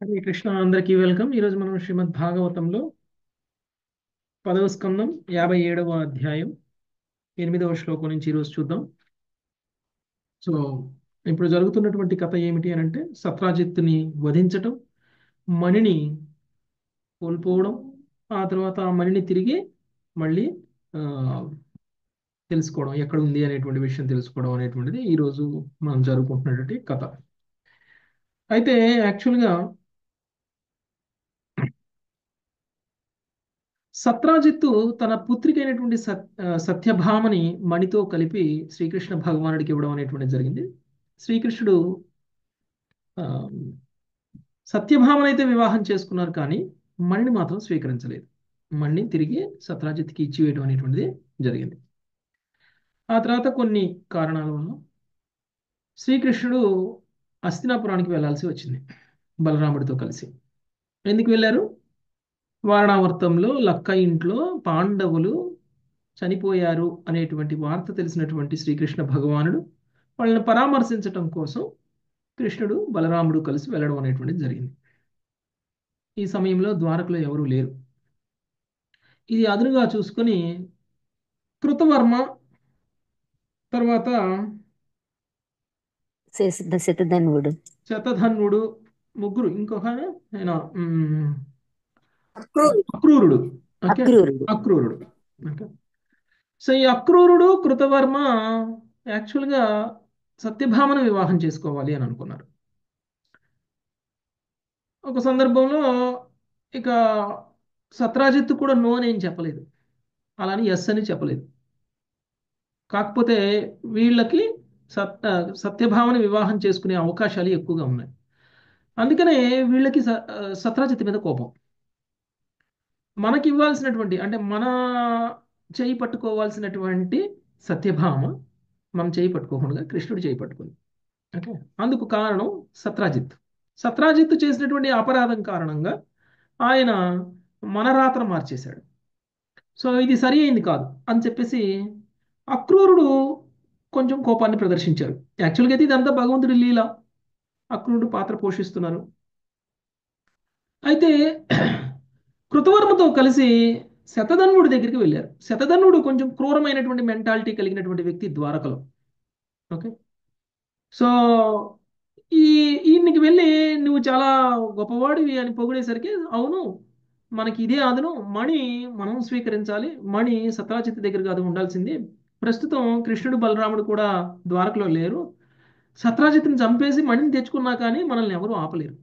హరే కృష్ణ, అందరికీ వెల్కమ్. ఈరోజు మనం శ్రీమద్ భాగవతంలో 10వ స్కందం 57వ అధ్యాయం 8వ శ్లోకం నుంచి ఈరోజు చూద్దాం. సో ఇప్పుడు జరుగుతున్నటువంటి కథ ఏమిటి అని అంటే, సత్రాజిత్తుని వధించటం, మణిని కోల్పోవడం, ఆ తర్వాత ఆ మణిని తిరిగి మళ్ళీ ఆ, తెలుసుకోవడం, ఎక్కడ ఉంది అనేటువంటి విషయం తెలుసుకోవడం అనేటువంటిది ఈరోజు మనం జరుగుకుంటున్నటువంటి కథ. అయితే యాక్చువల్గా సత్రాజిత్తు తన పుత్రికైనటువంటి సత్యభామని మణితో కలిపి శ్రీకృష్ణ భగవానుడికి ఇవ్వడం అనేటువంటిది జరిగింది. శ్రీకృష్ణుడు ఆ, సత్యభామనైతే వివాహం చేసుకున్నారు, కానీ మణిని మాత్రం స్వీకరించలేదు. మణిని తిరిగి సత్రాజిత్కి ఇచ్చివేయడం అనేటువంటిది జరిగింది. ఆ తర్వాత కొన్ని కారణాల వల్ల శ్రీకృష్ణుడు హస్తినాపురానికి వెళ్ళాల్సి వచ్చింది బలరాముడితో కలిసి. ఎందుకు వెళ్ళారు? వారణావర్తంలో లక్క ఇంట్లో పాండవులు చనిపోయారు అనేటువంటి వార్త తెలిసినటువంటి శ్రీకృష్ణ భగవానుడు వాళ్ళని పరామర్శించటం కోసం కృష్ణుడు బలరాముడు కలిసి వెళ్ళడం అనేటువంటిది జరిగింది. ఈ సమయంలో ద్వారకలో ఎవరూ లేరు. ఇది అదునుగా చూసుకొని కృతవర్మ, తర్వాత శతధన్వుడు శతధన్వుడు, ముగ్గురు, ఇంకొక ఆయన అక్రూరుడు అక్రూరుడు. ఓకే, అక్రూరుడు అక్రూరుడు. ఓకే. సో ఈ అక్రూరుడు, కృతవర్మ యాక్చువల్గా సత్యభామను వివాహం చేసుకోవాలి అని అనుకున్నారు. ఒక సందర్భంలో ఇక సత్రాజిత్తు కూడా నో అని ఏం చెప్పలేదు, అలాని ఎస్ అని చెప్పలేదు. కాకపోతే వీళ్ళకి సత్యభామని వివాహం చేసుకునే అవకాశాలు ఎక్కువగా ఉన్నాయి. అందుకనే వీళ్ళకి సత్రాజిత్తు మీద కోపం. మనకి ఇవ్వాల్సినటువంటి, అంటే మన చేయి పట్టుకోవాల్సినటువంటి సత్యభామ మనం చేయి పట్టుకోకుండా కృష్ణుడు చేయి పట్టుకుంది. ఓకే, అందుకు కారణం సత్రాజిత్. సత్రాజిత్తు చేసినటువంటి అపరాధం కారణంగా ఆయన మన రాతను మార్చేశాడు. సో ఇది సరి అయింది కాదు అని చెప్పేసి అక్రూరుడు కొంచెం కోపాన్ని ప్రదర్శించారు. యాక్చువల్గా అయితే ఇదంతా భగవంతుడి లీల, అక్రూరుడు పాత్ర పోషిస్తున్నారు. అయితే కృతవర్మతో కలిసి శతధన్వుడి దగ్గరికి వెళ్ళారు. శతధన్వుడు కొంచెం క్రూరమైనటువంటి మెంటాలిటీ కలిగినటువంటి వ్యక్తి ద్వారకలో. ఓకే. సో ఈ ఈయనకి వెళ్ళి నువ్వు చాలా గొప్పవాడివి అని పొగిడేసరికి, అవును మనకి ఇదే అదను, మణి మనం స్వీకరించాలి, మణి సత్రాజిత్ దగ్గర కాదు ఉండాల్సింది, ప్రస్తుతం కృష్ణుడు బలరాముడు కూడా ద్వారకలో లేరు, సత్రాజిత్ని చంపేసి మణిని తెచ్చుకున్నా కానీ మనల్ని ఎవరు ఆపలేరు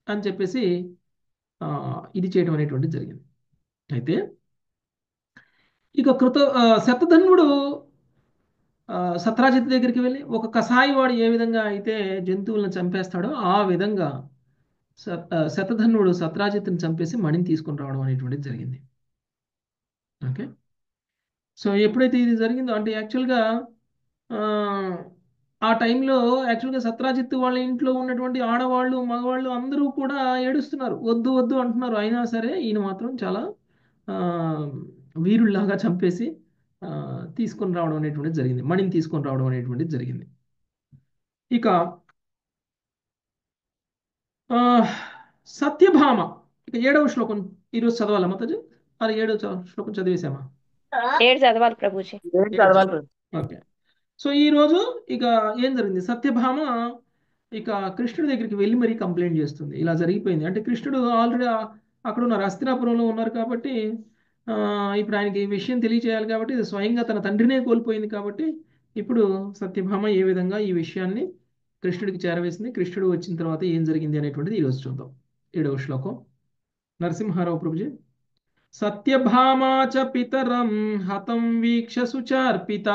అని చెప్పేసి ఆ, ఇది చేయడం అనేటువంటిది జరిగింది. అయితే ఇక శతధన్వుడు సత్రాజిత్ దగ్గరికి వెళ్ళి ఒక కసాయి వాడు ఏ విధంగా అయితే జంతువులను చంపేస్తాడో ఆ విధంగా శతధన్వుడు సత్రాజిత్తుని చంపేసి మణిని తీసుకొని రావడం అనేటువంటిది జరిగింది. ఓకే. సో ఎప్పుడైతే ఇది జరిగిందో, అంటే యాక్చువల్గా ఆ ఆ టైంలో యాక్చువల్గా సత్రాజిత్తు వాళ్ళ ఇంట్లో ఉన్నటువంటి ఆడవాళ్ళు, మగవాళ్ళు అందరూ కూడా ఏడుస్తున్నారు, వద్దు వద్దు అంటున్నారు. అయినా సరే ఈయన మాత్రం చాలా ఆ, వీరుల్లాగా చంపేసి ఆ, తీసుకొని రావడం అనేటువంటిది జరిగింది, మణిని తీసుకొని రావడం అనేటువంటిది జరిగింది. ఇక ఆ, సత్యభామ, ఇక 7వ శ్లోకం ఈరోజు చదవాలా మాతాజీ? అది 7వ శ్లోకం చదివేశామా? ఏడు చదవాలి ప్రభుజీ. ఓకే. సో ఈ రోజు ఇక ఏం జరిగింది, సత్యభామ ఇక కృష్ణుడి దగ్గరికి వెళ్ళి మరీ కంప్లైంట్ చేస్తుంది, ఇలా జరిగిపోయింది అంటే. కృష్ణుడు ఆల్రెడీ అక్కడ ఉన్నారు, హస్తినాపురంలో ఉన్నారు కాబట్టి ఆ, ఇప్పుడు ఆయనకి ఈ విషయం తెలియచేయాలి కాబట్టి, ఇది స్వయంగా తన తండ్రినే కోల్పోయింది కాబట్టి ఇప్పుడు సత్యభామ ఏ విధంగా ఈ విషయాన్ని కృష్ణుడికి చేరవేసింది, కృష్ణుడు వచ్చిన తర్వాత ఏం జరిగింది అనేటువంటిది ఈరోజు చూద్దాం. 7వ శ్లోకం. నరసింహారావు ప్రభుజీ. సత్యభామా చ పితరం హతం వీక్ష సుచార్పిత.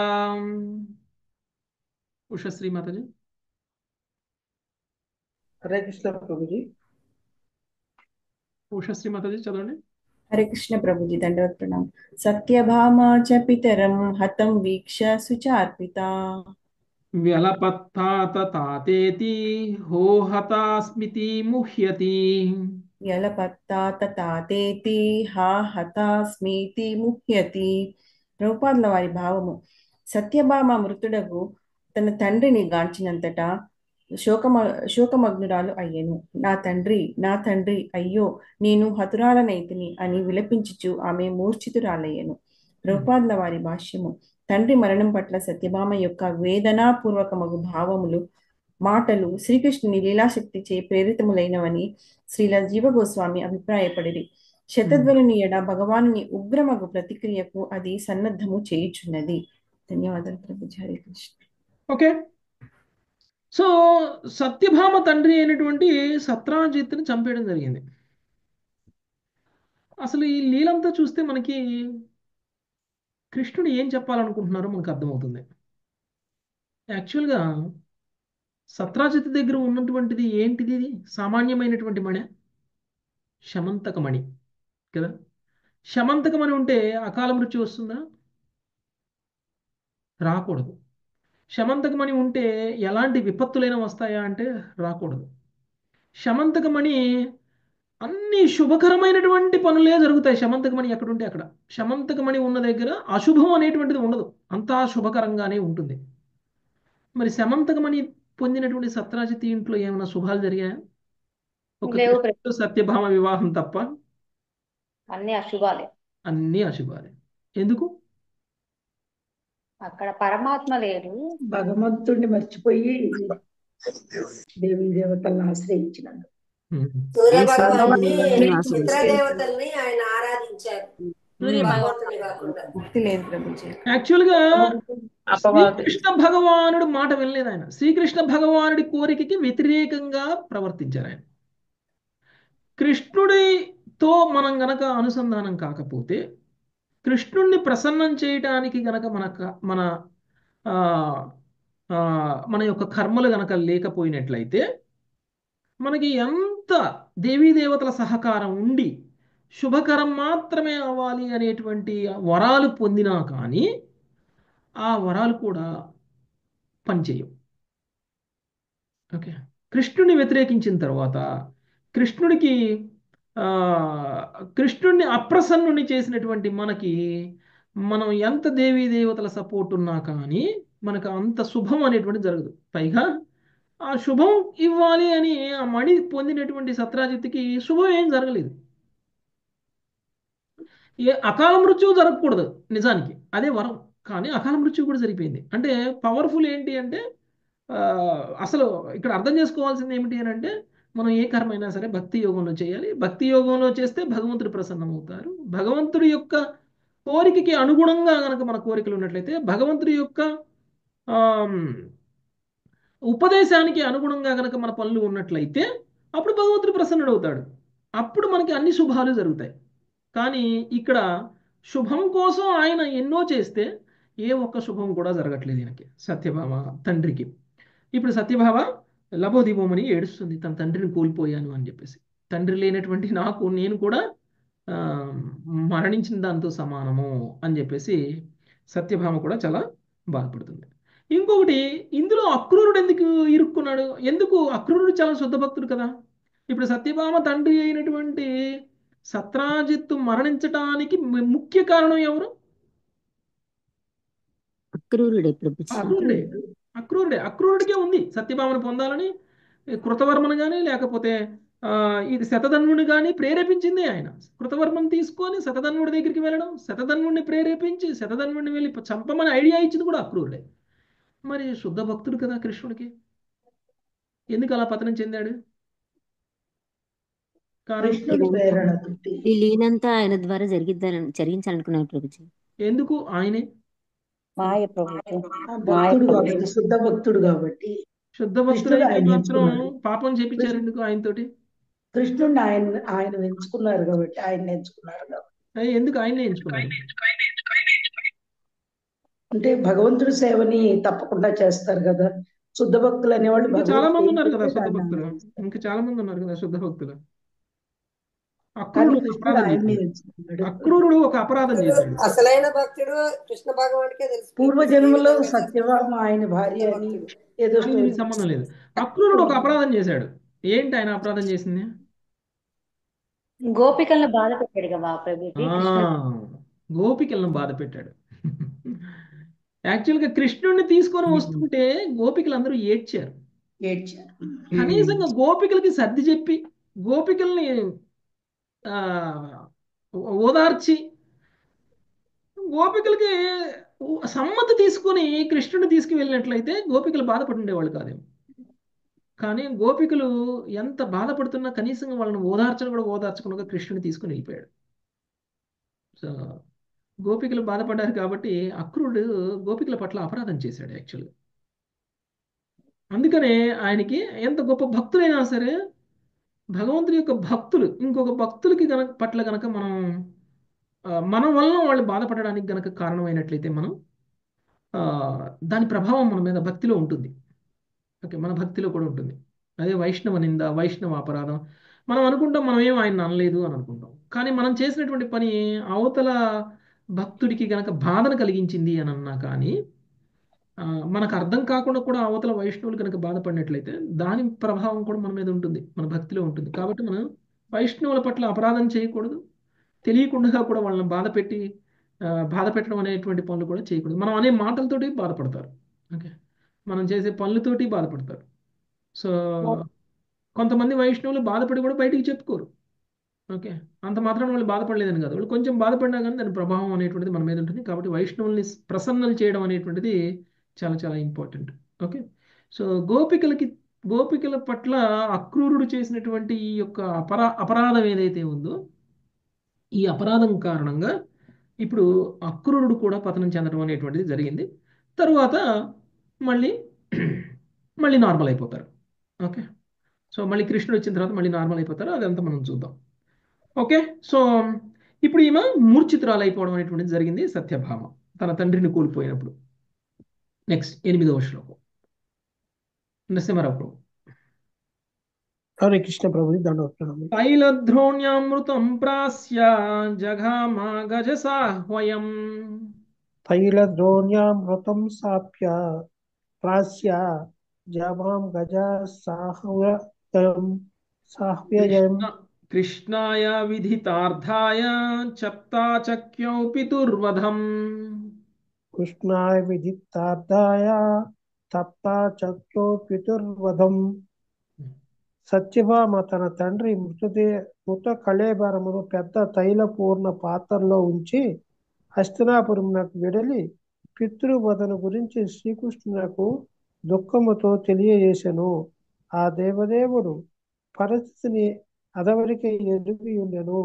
ఉషశ్రీ మాతాజీ. हरे कृष्ण प्रभु जी। ఉషశ్రీ మాతాజీ చదవండి. हरे कृष्ण प्रभु जी, दंडवत प्रणाम। सत्यभामा च पितरं हतं वीक्ष्य सुचार्पिता। వ్యలపత్తాత తాతేతి హోహతాస్మితి ముహ్యతి. व्यलपत्ता ततातेति हा हतास्मीति ముహ్యతి. ప్రభుపాదుల వారి భావము, సత్యభామ మృతుడగు తన తండ్రిని గాంచినంతటా శోకమ శోకమగ్నురాలు అయ్యెను. నా తండ్రి, నా తండ్రి, అయ్యో, నేను హతురాలనైతిని అని విలపించుచు ఆమె మూర్ఛితురాలయ్యెను. ప్రభుపాదుల వారి భాష్యము. తండ్రి మరణం పట్ల సత్యభామ యొక్క వేదనాపూర్వకమగు భావములు, మాటలు శ్రీకృష్ణుని లీలాశక్తిచే ప్రేరితములైనవని శ్రీల జీవగోస్వామి అభిప్రాయపడిరి. శతధ్వనుని ఎడ భగవానుని ఉగ్రమగు ప్రతిక్రియకు అది సన్నద్ధము చేయుచున్నది. ధన్యవాదాలు ప్రభుజీ. హరే కృష్ణ. ఓకే. సో సత్యభామ తండ్రి అయినటువంటి సత్రాజిత్తుని చంపేయడం జరిగింది. అసలు ఈ లీలంతా చూస్తే మనకి కృష్ణుడు ఏం చెప్పాలనుకుంటున్నారో మనకు అర్థమవుతుంది. యాక్చువల్గా సత్రాజిత్ దగ్గర ఉన్నటువంటిది ఏంటిది? ఇది సామాన్యమైనటువంటి మణి, శమంతకమణి కదా. శమంతకమణి ఉంటే అకాల మృత్యు వస్తుందా? రాకూడదు. శమంతకమణి ఉంటే ఎలాంటి విపత్తులైనా వస్తాయా అంటే రాకూడదు. శమంతకమణి అన్ని శుభకరమైనటువంటి పనులే జరుగుతాయి. శమంతకమణి ఎక్కడుంటే అక్కడ. శమంతకమణి ఉన్న దగ్గర అశుభం అనేటువంటిది ఉండదు, అంతా శుభకరంగానే ఉంటుంది. మరి శమంతకమణి పొందినటువంటి సత్రాజిత్ ఇంట్లో ఏమైనా శుభాలు జరిగాయా? ఒక లేవు కృష్ణుడు సత్యభామ వివాహం తప్ప అన్ని అశుభాలే. అన్నీ అశుభాలే. ఎందుకు? అక్కడ పరమాత్మ లేడు. భగవంతుడిని మర్చిపోయి దేవీ దేవతలను ఆశ్రయించినాడు. సూర్య ఆ భగవాన్ని సూర్యభగవానుడిని ఆశ్రయించాడు. మిత్రదేవతల్ని ఆయన ఆరాధించారు, భగవంతుని కాకుండా. భక్తి లేదు ప్రభుజీ. యాక్చువల్గా అపవాదు. శ్రీకృష్ణ భగవానుడు మాట వినలేదు ఆయన. శ్రీకృష్ణ భగవానుడి కోరికకి వ్యతిరేకంగా ప్రవర్తించారు ఆయన. కృష్ణుడితో మనం గనక అనుసంధానం కాకపోతే, కృష్ణుణ్ణి ప్రసన్నం చేయటానికి గనక మన ఆ, ఆ, మన యొక్క కర్మలు గనక లేకపోయినట్లయితే, మనకి ఎంత దేవీ దేవతల సహకారం ఉండి శుభకరం మాత్రమే అవ్వాలి అనేటువంటి వరాలు పొందినా కానీ ఆ వరాలు కూడా పనిచేయవు. ఓకే. కృష్ణుని వ్యతిరేకించిన తర్వాత కృష్ణుడికి ఆ, కృష్ణుడిని అప్రసన్నుని చేసినటువంటి మనకి, మనం ఎంత దేవీ దేవతల సపోర్ట్ ఉన్నా కానీ మనకు అంత శుభం అనేటువంటి జరగదు. పైగా ఆ శుభం ఇవ్వాలి అని ఆ మణి పొందినటువంటి సత్రాజిత్తుకి శుభం ఏం జరగలేదు. అకాల మృత్యువు జరగకూడదు నిజానికి, అదే వరం. కానీ అకాల మృత్యువు కూడా జరిగిపోయింది. అంటే పవర్ఫుల్ ఏంటి అంటే ఆ, అసలు ఇక్కడ అర్థం చేసుకోవాల్సింది ఏమిటి అని అంటే, మనం ఏ కర్మ అయినా సరే భక్తి యోగంలో చేయాలి. భక్తి యోగంలో చేస్తే భగవంతుడు ప్రసన్నమవుతారు. భగవంతుడి యొక్క కోరికకి అనుగుణంగా గనక మన కోరికలు ఉన్నట్లయితే, భగవంతుడి యొక్క ఆమ్, ఉపదేశానికి అనుగుణంగా గనక మన పనులు ఉన్నట్లయితే అప్పుడు భగవంతుడు ప్రసన్నుడవుతాడు. అప్పుడు మనకి అన్ని శుభాలు జరుగుతాయి. కానీ ఇక్కడ శుభం కోసం ఆయన ఎన్నో చేస్తే ఏ ఒక్క శుభం కూడా జరగట్లేదు ఈయనకి, సత్యభామ తండ్రికి. ఇప్పుడు సత్యభామ లబోదిబోమని ఏడుస్తుంది, తన తండ్రిని కోల్పోయాను అని చెప్పేసి. తండ్రి లేనటువంటి నేను కూడా ఆ, మరణించిన దాంతో సమానము అని చెప్పేసి సత్యభామ కూడా చాలా బాధపడుతుంది. ఇంకొకటి, ఇందులో అక్రూరుడు ఎందుకు ఇరుక్కున్నాడు? ఎందుకు? అక్రూరుడు చాలా శుద్ధ భక్తుడు కదా. ఇప్పుడు సత్యభామ తండ్రి అయినటువంటి సత్రాజిత్తు మరణించటానికి ముఖ్య కారణం ఎవరు? అక్రూరుడే ప్రభుజీ. అక్రూరుడే. అక్రూరుడికే ఉంది సత్యభామను పొందాలని. కృతవర్మను కానీ లేకపోతే ఇది శతధన్వుని కానీ ప్రేరేపించింది ఆయన. కృతవర్మను తీసుకొని శతధన్వుడి దగ్గరికి వెళ్ళడం, శతధన్వుడిని ప్రేరేపించి శతధన్వుడిని వెళ్ళి చంపమని ఐడియా ఇచ్చింది కూడా అక్రూరుడే. మరి శుద్ధ భక్తుడు కదా కృష్ణుడికి, ఎందుకు అలా పతనం చెందాడు? కారణం కృష్ణుడి ప్రేరణతోటి ఈ లీలంతా ఆయన ద్వారా జరిగించాలనుకున్నారు ప్రభుజీ. ఎందుకు? ఆయనే మాయ ప్రభుజీ. ఆ భక్తుడు కాబట్టి, శుద్ధ భక్తుడు కాబట్టి శుద్ధ భక్తుడు కృష్ణుడు అయితే ఆయన మాత్రం ఎంచుకున్నాడు. పాపం చేపించారు ఎందుకు ఆయనతోటి? కృష్ణుడిని ఆయన ఎంచుకున్నారు కాబట్టి, ఆయన ఎంచుకున్నారు కాబట్టి. ఎందుకు ఆయనే ఎంచుకున్నారు? అంటే భగవంతుడి సేవని తప్పకుండా చేస్తారు కదా శుద్ధ భక్తులు అనేవాళ్ళు. ఇంకా చాలా మంది ఉన్నారు కదా శుద్ధ దాన్ని భక్తులు, అనుసరిస్తారు. ఇంకా చాలా మంది ఉన్నారు కదా శుద్ధ భక్తులు. కానీ అక్రూరుడు ఒక కృష్ణుడు అపరాధం ఆయన్ని చేశాడు. ఎంచుకున్నాడు. అక్రూరుడు ఒక అపరాధం చేశాడు. అసలైన భక్తుడు కృష్ణ భగవానుడికే తెలుసు. పూర్వజన్మలో సత్యభామ ఆయన భార్య అని ఏదో కానీ దీనికి సంబంధం లేదు. అక్రూరుడు ఒక అపరాధం చేశాడు. ఏంటి ఆయన అపరాధం చేసింది? గోపికలను బాధ పెట్టాడు కదా ప్రభుజీ. గోపికలను బాధ పెట్టాడు. యాక్చువల్గా కృష్ణుడిని తీసుకొని వస్తుంటే గోపికలందరూ ఏడ్చారు. ఏడ్చారు. కనీసంగా గోపికలకి సర్ది చెప్పి గోపికల్ని ఆ, ఓదార్చి గోపికలకి సమ్మతి తీసుకొని కృష్ణుని తీసుకువెళ్ళినట్లయితే గోపికలు బాధపడి ఉండేవాళ్ళు కాదేమో. కానీ గోపికలు ఎంత బాధపడుతున్నా కనీసంగా వాళ్ళని ఓదార్చను కూడా ఓదార్చకుండా కృష్ణుని తీసుకుని వెళ్ళిపోయాడు. సో గోపికలు బాధపడ్డారు కాబట్టి అక్రూరుడు గోపికల పట్ల అపరాధం చేశాడు యాక్చువల్గా. అందుకనే ఆయనకి ఎంత గొప్ప భక్తులైనా సరే భగవంతుడి యొక్క భక్తులు ఇంకొక భక్తులకి పట్ల గనక మనం మన వలన వాళ్ళు బాధపడడానికి గనక కారణమైనట్లయితే మనం ఆ, దాని ప్రభావం మన మీద భక్తిలో ఉంటుంది. ఓకే, మన భక్తిలో కూడా ఉంటుంది. అదే వైష్ణవ నింద, వైష్ణవ అపరాధం. మనం అనుకుంటాం మనం ఏం ఆయన అనలేదు అని అనుకుంటాం, కానీ మనం చేసినటువంటి పని అవతల భక్తుడికి గనక బాధను కలిగించింది అని అన్నా కానీ ఆ, మనకు అర్థం కాకుండా కూడా అవతల వైష్ణవులు కనుక బాధపడినట్లయితే దాని ప్రభావం కూడా మన మీద ఉంటుంది, మన భక్తిలో ఉంటుంది. కాబట్టి మనం వైష్ణవుల పట్ల అపరాధం చేయకూడదు, తెలియకుండా కూడా వాళ్ళని బాధ పెట్టడం అనేటువంటి పనులు కూడా చేయకూడదు. మనం అనే మాటలతోటి బాధపడతారు. ఓకే, మనం చేసే పనులతోటి బాధపడతారు. సో కొంతమంది వైష్ణవులు బాధపడి కూడా బయటికి చెప్పుకోరు. ఓకే, అంత మాత్రం వాళ్ళు బాధపడలేదని కాదు, వాళ్ళు కొంచెం బాధపడినా కానీ దాని ప్రభావం అనేటువంటిది మన మీద ఉంటుంది. కాబట్టి వైష్ణవుల్ని ప్రసన్నలు చేయడం అనేటువంటిది చాలా చాలా ఇంపార్టెంట్. ఓకే, సో గోపికల పట్ల అక్రూరుడు చేసినటువంటి ఈ యొక్క అపరాధం ఏదైతే ఉందో ఈ అపరాధం కారణంగా ఇప్పుడు అక్రూరుడు కూడా పతనం చెందడం అనేటువంటిది జరిగింది. తరువాత మళ్ళీ మళ్ళీ నార్మల్ అయిపోతారు. ఓకే, సో మళ్ళీ కృష్ణుడు వచ్చిన తర్వాత మళ్ళీ నార్మల్ అయిపోతారు. అదంతా మనం చూద్దాం. ఓకే, సో ఇప్పుడు ఈమె మూర్ఛితురాలు అయిపోవడం అనేటువంటిది జరిగింది సత్యభామ తన తండ్రిని కోల్పోయినప్పుడు. నెక్స్ట్ 8వ శ్లోకం నరసింహారావు ప్రభు. హరే కృష్ణ ప్రభుజీ దండోత్తరం. తైలద్రోణ్యామృతం ప్రాస్య జఘామా గజసాహ్వయం తైలద్రోణ్యామృతం సాప్య ప్రాస్య జభాం గజ సాహ్వ్యయం కృష్ణాయ విధితార్థాయ చప్తాచక్యౌ పితుర్వధం. కృష్ణాయ విదితార్థాయ తప్తా చక్రో పితుర్వధం. సత్యభామ తన తండ్రి మృత కళేబరమును పెద్ద తైలపూర్ణ పాత్రలో ఉంచి హస్తినాపురమునకు వెడలి పితృవధను గురించి శ్రీకృష్ణునకు దుఃఖముతో తెలియజేసెను. ఆ దేవదేవుడు పరిస్థితిని అదవరికి ఎదుగి ఉండెను.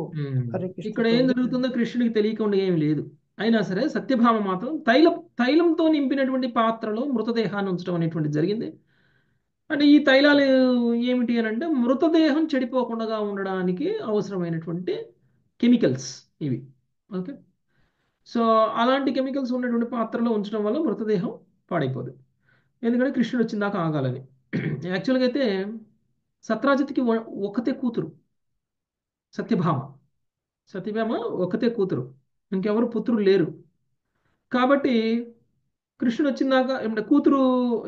హరే కృష్ణ ఇక్కడ ఏం ప్రభుజీ. జరుగుతుందో కృష్ణుడికి తెలియకుండా ఏమి లేదు. అయినా సరే సత్యభామ మాత్రం తైలంతో నింపినటువంటి పాత్రలో మృతదేహాన్ని ఉంచడం అనేటువంటిది జరిగింది. అంటే ఈ తైలాలు ఏమిటి అని అంటే మృతదేహం చెడిపోకుండా ఉండడానికి అవసరమైనటువంటి కెమికల్స్ ఇవి. ఓకే, సో అలాంటి కెమికల్స్ ఉన్నటువంటి పాత్రలో ఉంచడం వల్ల మృతదేహం పాడైపోదు. ఎందుకంటే కృష్ణుడు వచ్చిన దాకా ఆగాలని. యాక్చువల్గా అయితే సత్రాజిత్కి ఒకతే కూతురు సత్యభామ ఒకతే కూతురు, ఇంకెవరు పుత్రులు లేరు. కాబట్టి కృష్ణుడు వచ్చిందాక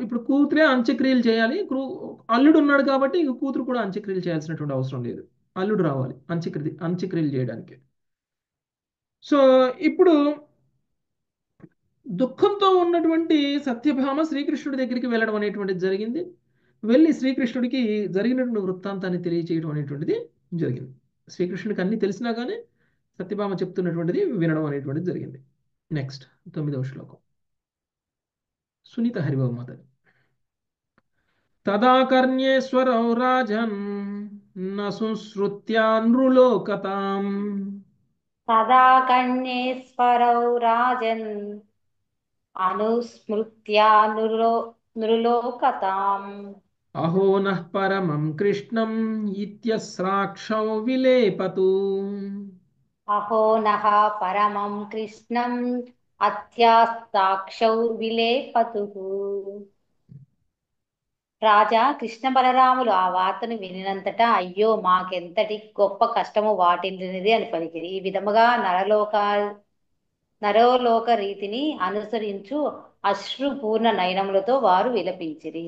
ఇప్పుడు కూతురే అంత్యక్రియలు చేయాలి. అల్లుడు ఉన్నాడు కాబట్టి ఇంక కూతురు కూడా అంత్యక్రియలు చేయాల్సినటువంటి అవసరం లేదు. అల్లుడు రావాలి అంత్యక్రియలు చేయడానికి. సో ఇప్పుడు దుఃఖంతో ఉన్నటువంటి సత్యభామ శ్రీకృష్ణుడి దగ్గరికి వెళ్ళడం అనేటువంటిది జరిగింది. వెళ్ళి శ్రీకృష్ణుడికి జరిగినటువంటి వృత్తాంతాన్ని తెలియచేయడం అనేటువంటిది జరిగింది. శ్రీకృష్ణుడికి అన్ని తెలిసినా కానీ సత్యభామ చెప్తున్నటువంటిది వినడం అనేటువంటిది జరిగింది. నెక్స్ట్ 9వ శ్లోకం సునీత హరిబాబు తదా కర్ణేశ్వరౌ రాజన్ న సంశ్రుత్యా నృలోకతాం. తదా కన్యేశ్వరౌ రాజన్ అనుస్మృత్యా నృలోకతాం. అహో నః పరమం కృష్ణం ఇత్యస్రాక్షౌ విలేపతు. అహో నః పరమం కృష్ణం అత్యాస్తాక్షౌ విలేపతుః. రాజా కృష్ణ బలరాములు ఆ వార్తను వినినంతటా అయ్యో మాకెంతటి గొప్ప కష్టము వాటిల్లినది అని పలికిరి. ఈ విధముగా నరోలోక రీతిని అనుసరించు అశ్రుపూర్ణ నయనములతో వారు విలపించిరి.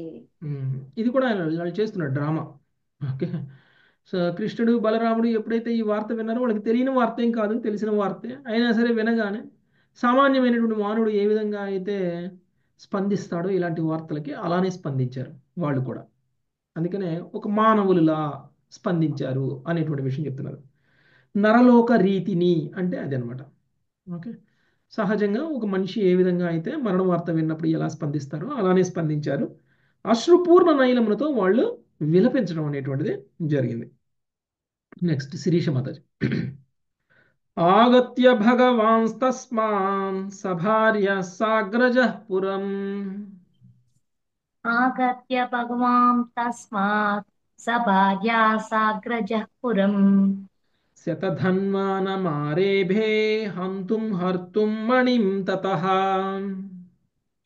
ఇది కూడా వాళ్ళు చేస్తున్నారు డ్రామా. ఓకే, సో కృష్ణుడు బలరాముడు ఎప్పుడైతే ఈ వార్త విన్నారో వాళ్ళకి తెలియని వార్త ఏం కాదు, తెలిసిన వార్తే. అయినా సరే వినగానే సామాన్యమైనటువంటి మానవుడు ఏ విధంగా అయితే స్పందిస్తాడో ఇలాంటి వార్తలకి అలానే స్పందించారు వాళ్ళు కూడా. అందుకనే ఒక మానవులులా స్పందించారు అనేటువంటి విషయం చెప్తున్నారు. నరలోక రీతిని అంటే అది అనమాట. ఓకే, సహజంగా ఒక మనిషి ఏ విధంగా అయితే మరణ వార్త విన్నప్పుడు ఎలా స్పందిస్తారో అలానే స్పందించారు. అశ్రుపూర్ణ నైలములతో వాళ్ళు విలపించడం అనేటువంటిది జరిగింది. నెక్స్ట్ శిరీష మాతాజీ. ఆగత్య భగవాంస్తస్మాన్ సభార్య సాగ్రజః పురం ఆగత్య భగవాన్ తస్మాత్ సభార్యా సాగ్రజః పురం శతధన్వానమారేభే హంతుం హర్తుం మణిం తతః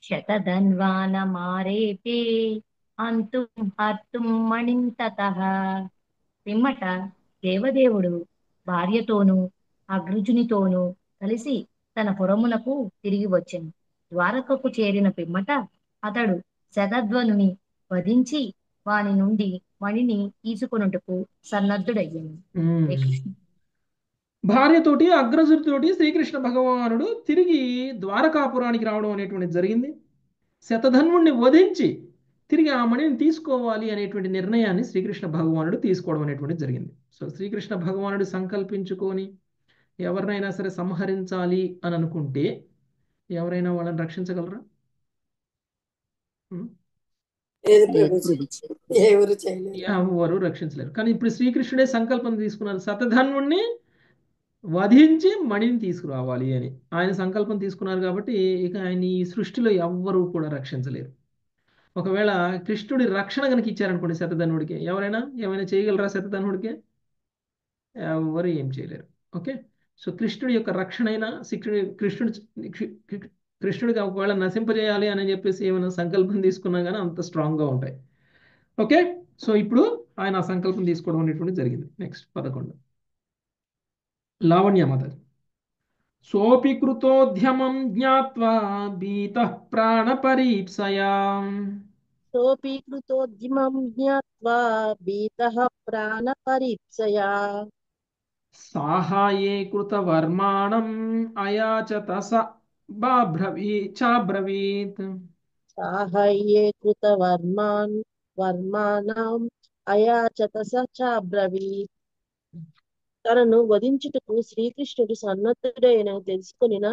శతధన్వానమారేపే హంతుం హర్తుం మణిం తతః. పిమ్మట దేవదేవుడు భార్యతోనూ అగ్రజునితోనూ కలిసి తన పురమునకు తిరిగి వచ్చెను. ద్వారకకు చేరిన పిమ్మట అతడు శతధ్వనుని వధించి వాని నుండి మణిని తీసుకొనుటకు సన్నద్ధుడయ్యాను. హరే కృష్ణ. భార్యతోటి అగ్రజుడితోటి శ్రీకృష్ణ భగవానుడు తిరిగి ద్వారకాపురానికి రావడం అనేటువంటిది జరిగింది. శతధన్వుణ్ణి వధించి తిరిగి ఆ మణిని తీసుకోవాలి అనేటువంటి నిర్ణయాన్ని శ్రీకృష్ణ భగవానుడు తీసుకోవడం అనేటువంటిది జరిగింది. సో శ్రీకృష్ణ భగవానుడు సంకల్పించుకొని ఎవరినైనా సరే సంహరించాలి అని అనుకుంటే ఎవరైనా వాళ్ళని రక్షించగలరా? లేదు లేదు ప్రభుజీ, ప్రభుజీ. ఎవరు చేయలేరు. ఎవరు రక్షించలేరు. కానీ ఇప్పుడు శ్రీకృష్ణుడే సంకల్పం తీసుకున్నారు, శతధన్వుణ్ణి వధించి మణిని తీసుకురావాలి అని ఆయన సంకల్పం తీసుకున్నారు. కాబట్టి ఇక ఆయన ఈ సృష్టిలో ఎవ్వరూ కూడా రక్షించలేరు. ఒకవేళ కృష్ణుడి రక్షణ కనుక ఇచ్చారనుకోండి శతధన్వుడికి, ఎవరైనా ఏమైనా చేయగలరా? శతధన్వుడికి ఎవరు ఏం చేయలేరు. ఓకే, సో కృష్ణుడి యొక్క రక్షణ అయినా కృష్ణుడికి ఒకవేళ నశింపజేయాలి అని చెప్పేసి ఏమైనా సంకల్పం తీసుకున్నా కానీ అంత స్ట్రాంగ్గా ఉంటాయి. ఓకే, సో ఇప్పుడు ఆయన ఆ సంకల్పం తీసుకోవడం అనేటువంటి జరిగింది. నెక్స్ట్ 11 లావణ్య మాత. సోపి కృతోద్యమం జ్ఞాత్వా భీతః ప్రాణపరీప్సయా सोऽपि कृतोद्यमं ज्ञात्वा भीतः प्राणपरीप्सया సాహాయే కృతవర్మాణం అయాచత స చాబ్రవీత్. साहाय्ये वर्माणाम् अयाचत स चाब्रवीत्. తనను వధించుటకు శ్రీకృష్ణుడు సన్నద్ధుడైనని తెలుసుకొనిన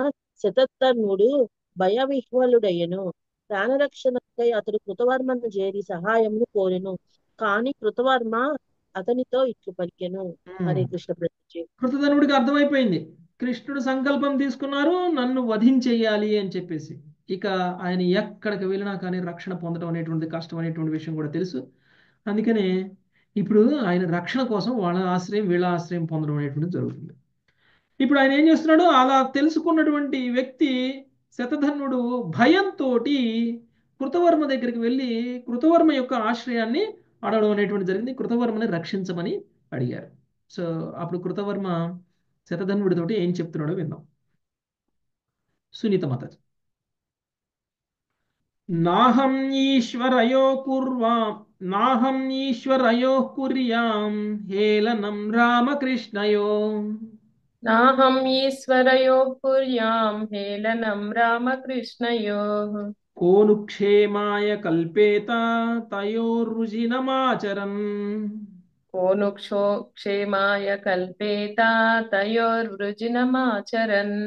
శతధన్వుడు భయవిహ్వలుడయ్యెను. ప్రాణరక్షణకై అతడు కృతవర్మను చేరి సహాయమును కోరెను. కాని కృతవర్మ అతనితో ఇట్లు పలికెను. హరే కృష్ణ ప్రభుజీ. కృతధనుడికి అర్థమైపోయింది, కృష్ణుడు సంకల్పం తీసుకున్నారు నన్ను వధించేయాలి అని చెప్పేసి. ఇక ఆయన ఎక్కడికి వెళ్ళినా కానీ రక్షణ పొందడం అనేటువంటి కష్టం అనేటువంటి విషయం కూడా తెలుసు. అందుకనే ఇప్పుడు ఆయన రక్షణ కోసం వాళ్ళ ఆశ్రయం వీళ్ళ ఆశ్రయం పొందడం అనేటువంటి జరుగుతుంది. ఇప్పుడు ఆయన ఏం చేస్తున్నాడు, అలా తెలుసుకున్నటువంటి వ్యక్తి శతధన్వుడు భయంతో కృతవర్మ దగ్గరికి వెళ్ళి కృతవర్మ యొక్క ఆశ్రయాన్ని అడగడం అనేటువంటి జరిగింది. కృతవర్మని రక్షించమని అడిగారు. సో అప్పుడు కృతవర్మ శతధన్వుడితోటి ఏం చెప్తున్నాడో విందాం. సునీత మాతాజీ. నాహం ఈశ్వరయో కుర్యాం హేళనం రామకృష్ణయో నాహం ఈశ్వరయో కుర్యాం హేళనం రామకృష్ణయోః కోను క్షేమాయ కల్పేత తయోర్రుజినమాచరన్ కోను క్షేమాయ కల్పేత తయోర్వృజినమాచరన్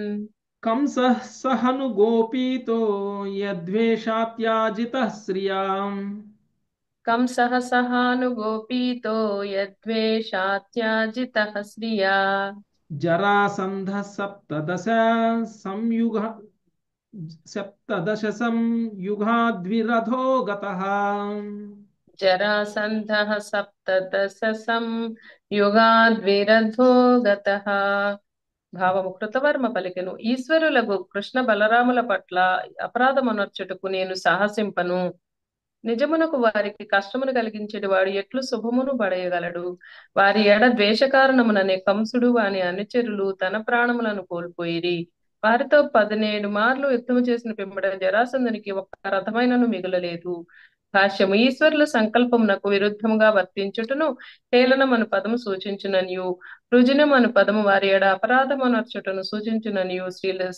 కంసః సహను గోపీతో యద్వేషాత్యాజితః శ్రియాం కంసః సహానుగోపీతో యద్వేషాత్యాజితః శ్రియా జరాసంధ సప్తదశ సంయుగాద్విరథో గతః జరాసంధః సప్తదశ సంయుగాద్విరథో గతః. భావము కృతవర్మ పలికెను, ఈశ్వరులకు కృష్ణ బలరాముల పట్ల అపరాధమునర్చుటకు నేను సాహసింపను. నిజమునకు వారికి కష్టమును కలిగించేటి వాడు ఎట్లు శుభమును పడేయగలడు. వారి ఎడ ద్వేష కారణముననే కంసుడు వాని అనుచరులు తన ప్రాణములను కోల్పోయిరి. వారితో 17 మార్లు యుద్ధము చేసిన పిమ్మట జరాసంధునికి ఒక్క రథమైనను మిగులలేదు. భాష్యము, ఈశ్వరుల సంకల్పమునకు విరుద్ధముగా వర్తించుటను హేళనమను పదము సూచించుననియు రుజినమను పదము వారి ఎడ అపరాధమనర్చుటను సూచించుననియు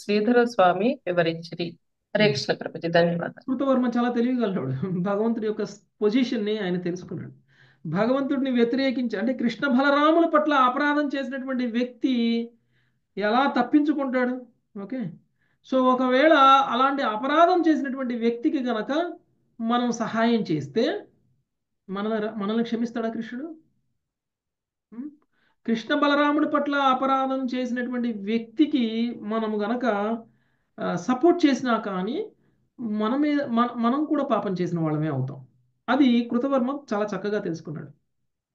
శ్రీధర స్వామి వివరించిరి. హరే కృష్ణ ప్రభుజీ, ధన్యవాదాలు. కృతవర్మ చాలా తెలివిగలడు. భగవంతుడి యొక్క పొజిషన్ ని ఆయన తెలుసుకున్నాడు. భగవంతుడిని వ్యతిరేకించి అంటే కృష్ణ బలరాముల పట్ల అపరాధం చేసినటువంటి వ్యక్తి ఎలా తప్పించుకుంటాడు? ఓకే, సో ఒకవేళ అలాంటి అపరాధం చేసినటువంటి వ్యక్తికి గనక మనం సహాయం చేస్తే మనల్ని క్షమిస్తాడా కృష్ణుడు? ఉం? కృష్ణ బలరాముడి పట్ల అపరాధం చేసినటువంటి వ్యక్తికి మనం గనక సపోర్ట్ చేసినా కానీ మనం కూడా పాపం చేసిన వాళ్ళమే అవుతాం. అది కృతవర్మ చాలా చక్కగా తెలుసుకున్నాడు.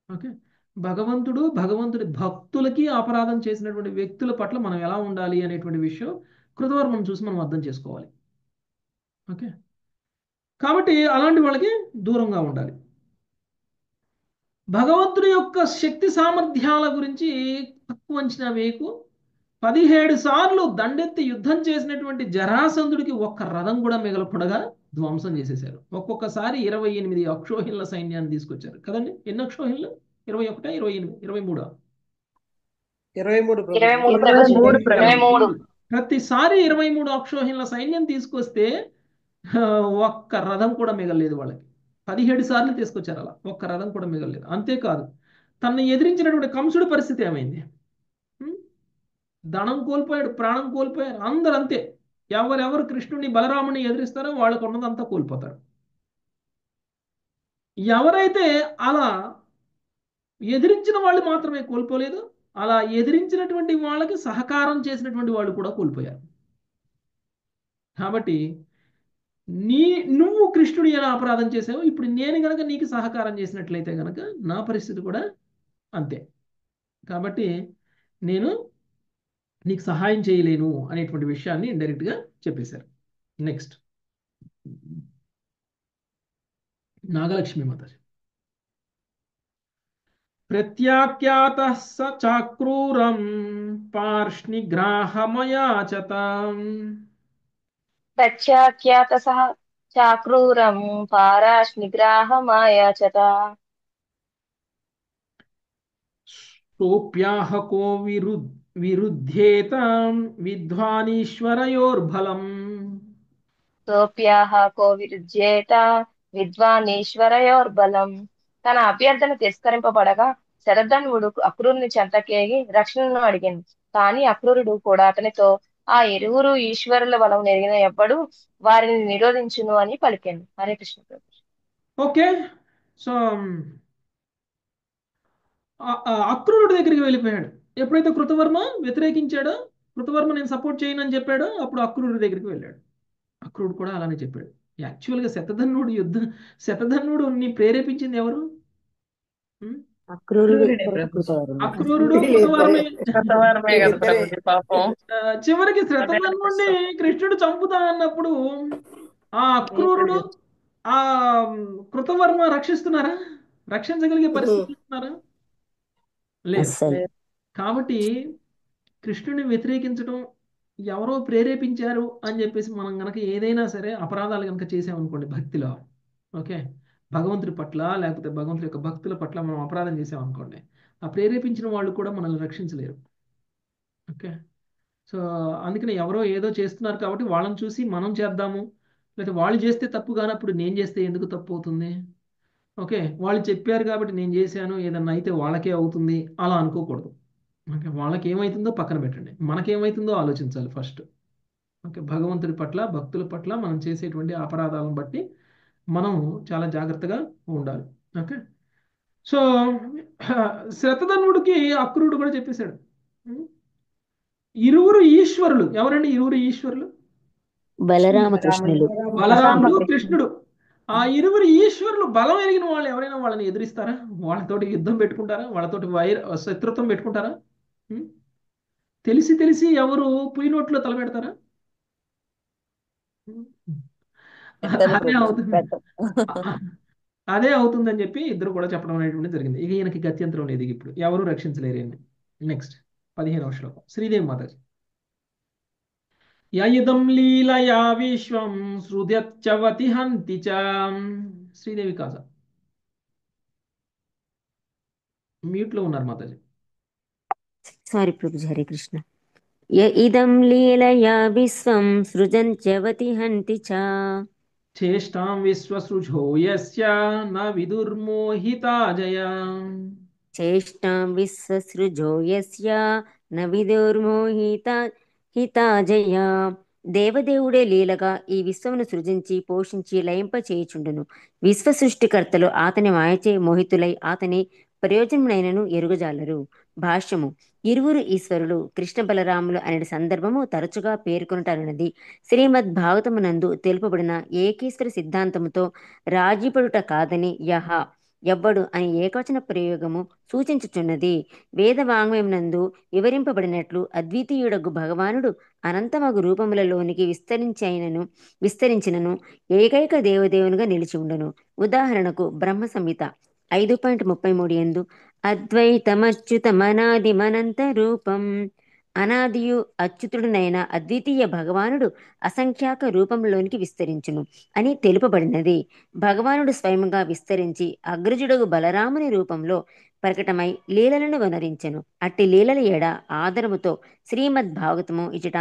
ఓకే, భగవంతుడి భక్తులకి అపరాధం చేసినటువంటి వ్యక్తుల పట్ల మనం ఎలా ఉండాలి అనేటువంటి విషయం కృతవర్మం చూసి మనం అర్థం చేసుకోవాలి. ఓకే, కాబట్టి అలాంటి వాళ్ళకి దూరంగా ఉండాలి. భగవంతుడి యొక్క శక్తి సామర్థ్యాల గురించి తక్కువ అంచనా వేయకు. 17 సార్లు దండెత్తి యుద్ధం చేసినటువంటి జరాసంధుడికి ఒక్క రథం కూడా మిగలకుండా ధ్వంసం చేసేశారు. ఒక్కొక్కసారి 28 అక్షోహిణుల సైన్యాన్ని తీసుకొచ్చారు కదండి. ఎన్ని అక్షోహిణులు? 21, 28, 23. 23 ప్రతిసారి 23 అక్షోహిణుల సైన్యం తీసుకొస్తే ఒక్క రథం కూడా మిగలలేదు వాళ్ళకి. 17 సార్లు తీసుకొచ్చారు అలా, ఒక్క రథం కూడా మిగలలేదు. అంతేకాదు, తనని ఎదిరించినటువంటి కంసుడి పరిస్థితి ఏమైంది? ధనం కోల్పోయాడు, ప్రాణం కోల్పోయారు. అందరూ అంతే. ఎవరెవరు కృష్ణుని బలరాముని ఎదిరిస్తారో వాళ్ళకు ఉన్నదంతా కోల్పోతారు. ఎవరైతే అలా ఎదిరించిన వాళ్ళు మాత్రమే కోల్పోలేదు, అలా ఎదిరించినటువంటి వాళ్ళకి సహకారం చేసినటువంటి వాళ్ళు కూడా కోల్పోయారు. కాబట్టి నువ్వు కృష్ణుడు ఎలా అపరాధం చేసావు, ఇప్పుడు నేను గనక నీకు సహకారం చేసినట్లయితే గనక నా పరిస్థితి కూడా అంతే. కాబట్టి నేను నీకు సహాయం చేయలేను అనేటువంటి విషయాన్ని ఇండైరెక్ట్గా చెప్పేశారు. నెక్స్ట్ నాగలక్ష్మి మాతాజీ. ప్రత్యాఖ్యాత స చాక్రూరం పార్ష్ణిగ్రాహమయాచత. ప్రత్యాఖ్యాత సహ చాక్రూరం పారాశ్నిగ్రాహమాయాచత. సోప్యాహకో విరుధ్యేత విద్వానీశ్వరయోర్బలం. సోప్యాహకో విరుధ్యేత విద్వానీశ్వరయోర్బలం. తన అభ్యర్థన తిరస్కరింపబడగా శరధన్వుడు అక్రూరుని చెంతకేగి రక్షణను అడిగింది. కానీ అక్రూరుడు కూడా అతనితో ఆ ఇరువురు ఈశ్వరుల బలం నెరిగిన ఎవ్వడు వారిని నిరోధించును అని పలికాను. హరే కృష్ణ ప్రభు. ఓకే, సో అక్రూరుడి దగ్గరికి వెళ్ళిపోయాడు. ఎప్పుడైతే కృతవర్మ వ్యతిరేకించాడో, కృతవర్మ నేను సపోర్ట్ చేయను అని చెప్పాడో, అప్పుడు అక్రూరుడి దగ్గరికి వెళ్ళాడు. అక్రూరుడు కూడా అలానే చెప్పాడు. యాక్చువల్గా శతధన్వుడిని ప్రేరేపించింది ఎవరు? అక్రూరుడు కృతవర్మే. పాపం చివరికి శతధన్వుడిని కృష్ణుడు చంపుతా అన్నప్పుడు ఆ అక్రూరుడు ఆ కృతవర్మ రక్షిస్తున్నారా? రక్షించగలిగే పరిస్థితి ఉన్నారా? లేదు. కాబట్టి కృష్ణుని వ్యతిరేకించడం ఎవరో ప్రేరేపించారు అని చెప్పేసి మనం గనక ఏదైనా సరే అపరాధాలు కనుక చేసామనుకోండి భక్తిలో, ఓకే, భగవంతుడి పట్ల లేకపోతే భగవంతుడి యొక్క భక్తుల పట్ల మనం అపరాధం చేసామనుకోండి, ఆ ప్రేరేపించిన వాళ్ళు కూడా మనల్ని రక్షించలేరు. ఓకే, సో అందుకని ఎవరో ఏదో చేస్తున్నారు కాబట్టి వాళ్ళని చూసి మనం చేద్దాము, లేకపోతే వాళ్ళు చేస్తే తప్పు కానప్పుడు నేను చేస్తే ఎందుకు తప్పు అవుతుంది? ఓకే, వాళ్ళు చెప్పారు కాబట్టి నేను చేశాను, ఏదన్నా అయితే వాళ్ళకే అవుతుంది అలా అనుకోకూడదు. ఓకే, వాళ్ళకి ఏమవుతుందో పక్కన పెట్టండి, మనకేమవుతుందో ఆలోచించాలి ఫస్ట్. ఓకే, భగవంతుడి పట్ల భక్తుల పట్ల మనం చేసేటువంటి అపరాధాలను బట్టి మనం చాలా జాగ్రత్తగా ఉండాలి. ఓకే, సో శతధన్వుడికి అక్రూరుడు కూడా చెప్పేశాడు. ఇరువురు ఈశ్వరులు ఎవరండి? ఇరువురు ఈశ్వరులు బలరామకృష్ణులు. బలరాముడు, కృష్ణుడు. ఆ ఇరువురు ఈశ్వరులు బలం ఎరిగిన వాళ్ళు ఎవరైనా వాళ్ళని ఎదిరిస్తారా? వాళ్ళతోటి యుద్ధం పెట్టుకుంటారా? వాళ్ళతోటి శత్రుత్వం పెట్టుకుంటారా? తెలిసి ఎవరు పులి నోట్లో తలపెడతారా? అదే అవుతుందని చెప్పి ఇద్దరు కూడా చెప్పడం అనేటువంటి జరిగింది. ఇక ఈయనకి గత్యంతరం లేదు, ఇప్పుడు ఎవరు రక్షించలేరు. నెక్స్ట్ 15వ శ్లోకం శ్రీదేవి మాతాజీ. యయిదం లీలయా విశ్వం సృజచ్చవతి హంతి చ. శ్రీదేవి కాజా మ్యూట్ లో ఉన్నారు మాతాజీ. సారీ ప్రభుజీ. హరే కృష్ణ. ఇదం లీలయా విశ్వం సృజంచవతి హంతి చ చేష్టాం విశ్వసృజో యస్య న విదుర్మోహితాజయ. చేష్టాం విశ్వసృజో యస్య న విదుర్మోహిత హితాజయ. దేవదేవుడే లీలగా ఈ విశ్వమును సృజించి పోషించి లయింపచేయుచుండును. విశ్వ సృష్టికర్తలు అతని మాయచే మోహితులై అతని ప్రయోజనమునైనను ఎరుగజాలరు. భాష్యము. ఇరువురు ఈశ్వరులు కృష్ణ బలరాములు అనే సందర్భము తరచుగా పేర్కొనటనున్నది శ్రీమద్ భాగవతమునందు తెలుపబడిన ఏకీశ్వర సిద్ధాంతముతో రాజీపడుట కాదని ఎవ్వడు అని ఏకవచన ప్రయోగము సూచించుచున్నది. వేద వాంగ్మయమునందు వివరింపబడినట్లు అద్వితీయుడగు భగవానుడు అనంతమగు రూపములలోనికి విస్తరించినను ఏకైక దేవదేవునిగా నిలిచి ఉండను. ఉదాహరణకు బ్రహ్మ సంహిత 5.33 యందు అద్వైతమచ్యుతమనాదిమనంత రూపం, అనాదియు అచ్యుతుడునైన అద్వితీయ భగవానుడు అసంఖ్యాక రూపంలోనికి విస్తరించును అని తెలుపబడినది. భగవానుడు స్వయంగా విస్తరించి అగ్రజుడగు బలరాముని రూపంలో ప్రకటమై లీలలను వనరించెను. అట్టి లీలల ఏడ ఆదరముతో శ్రీమద్ భాగవతము ఇచట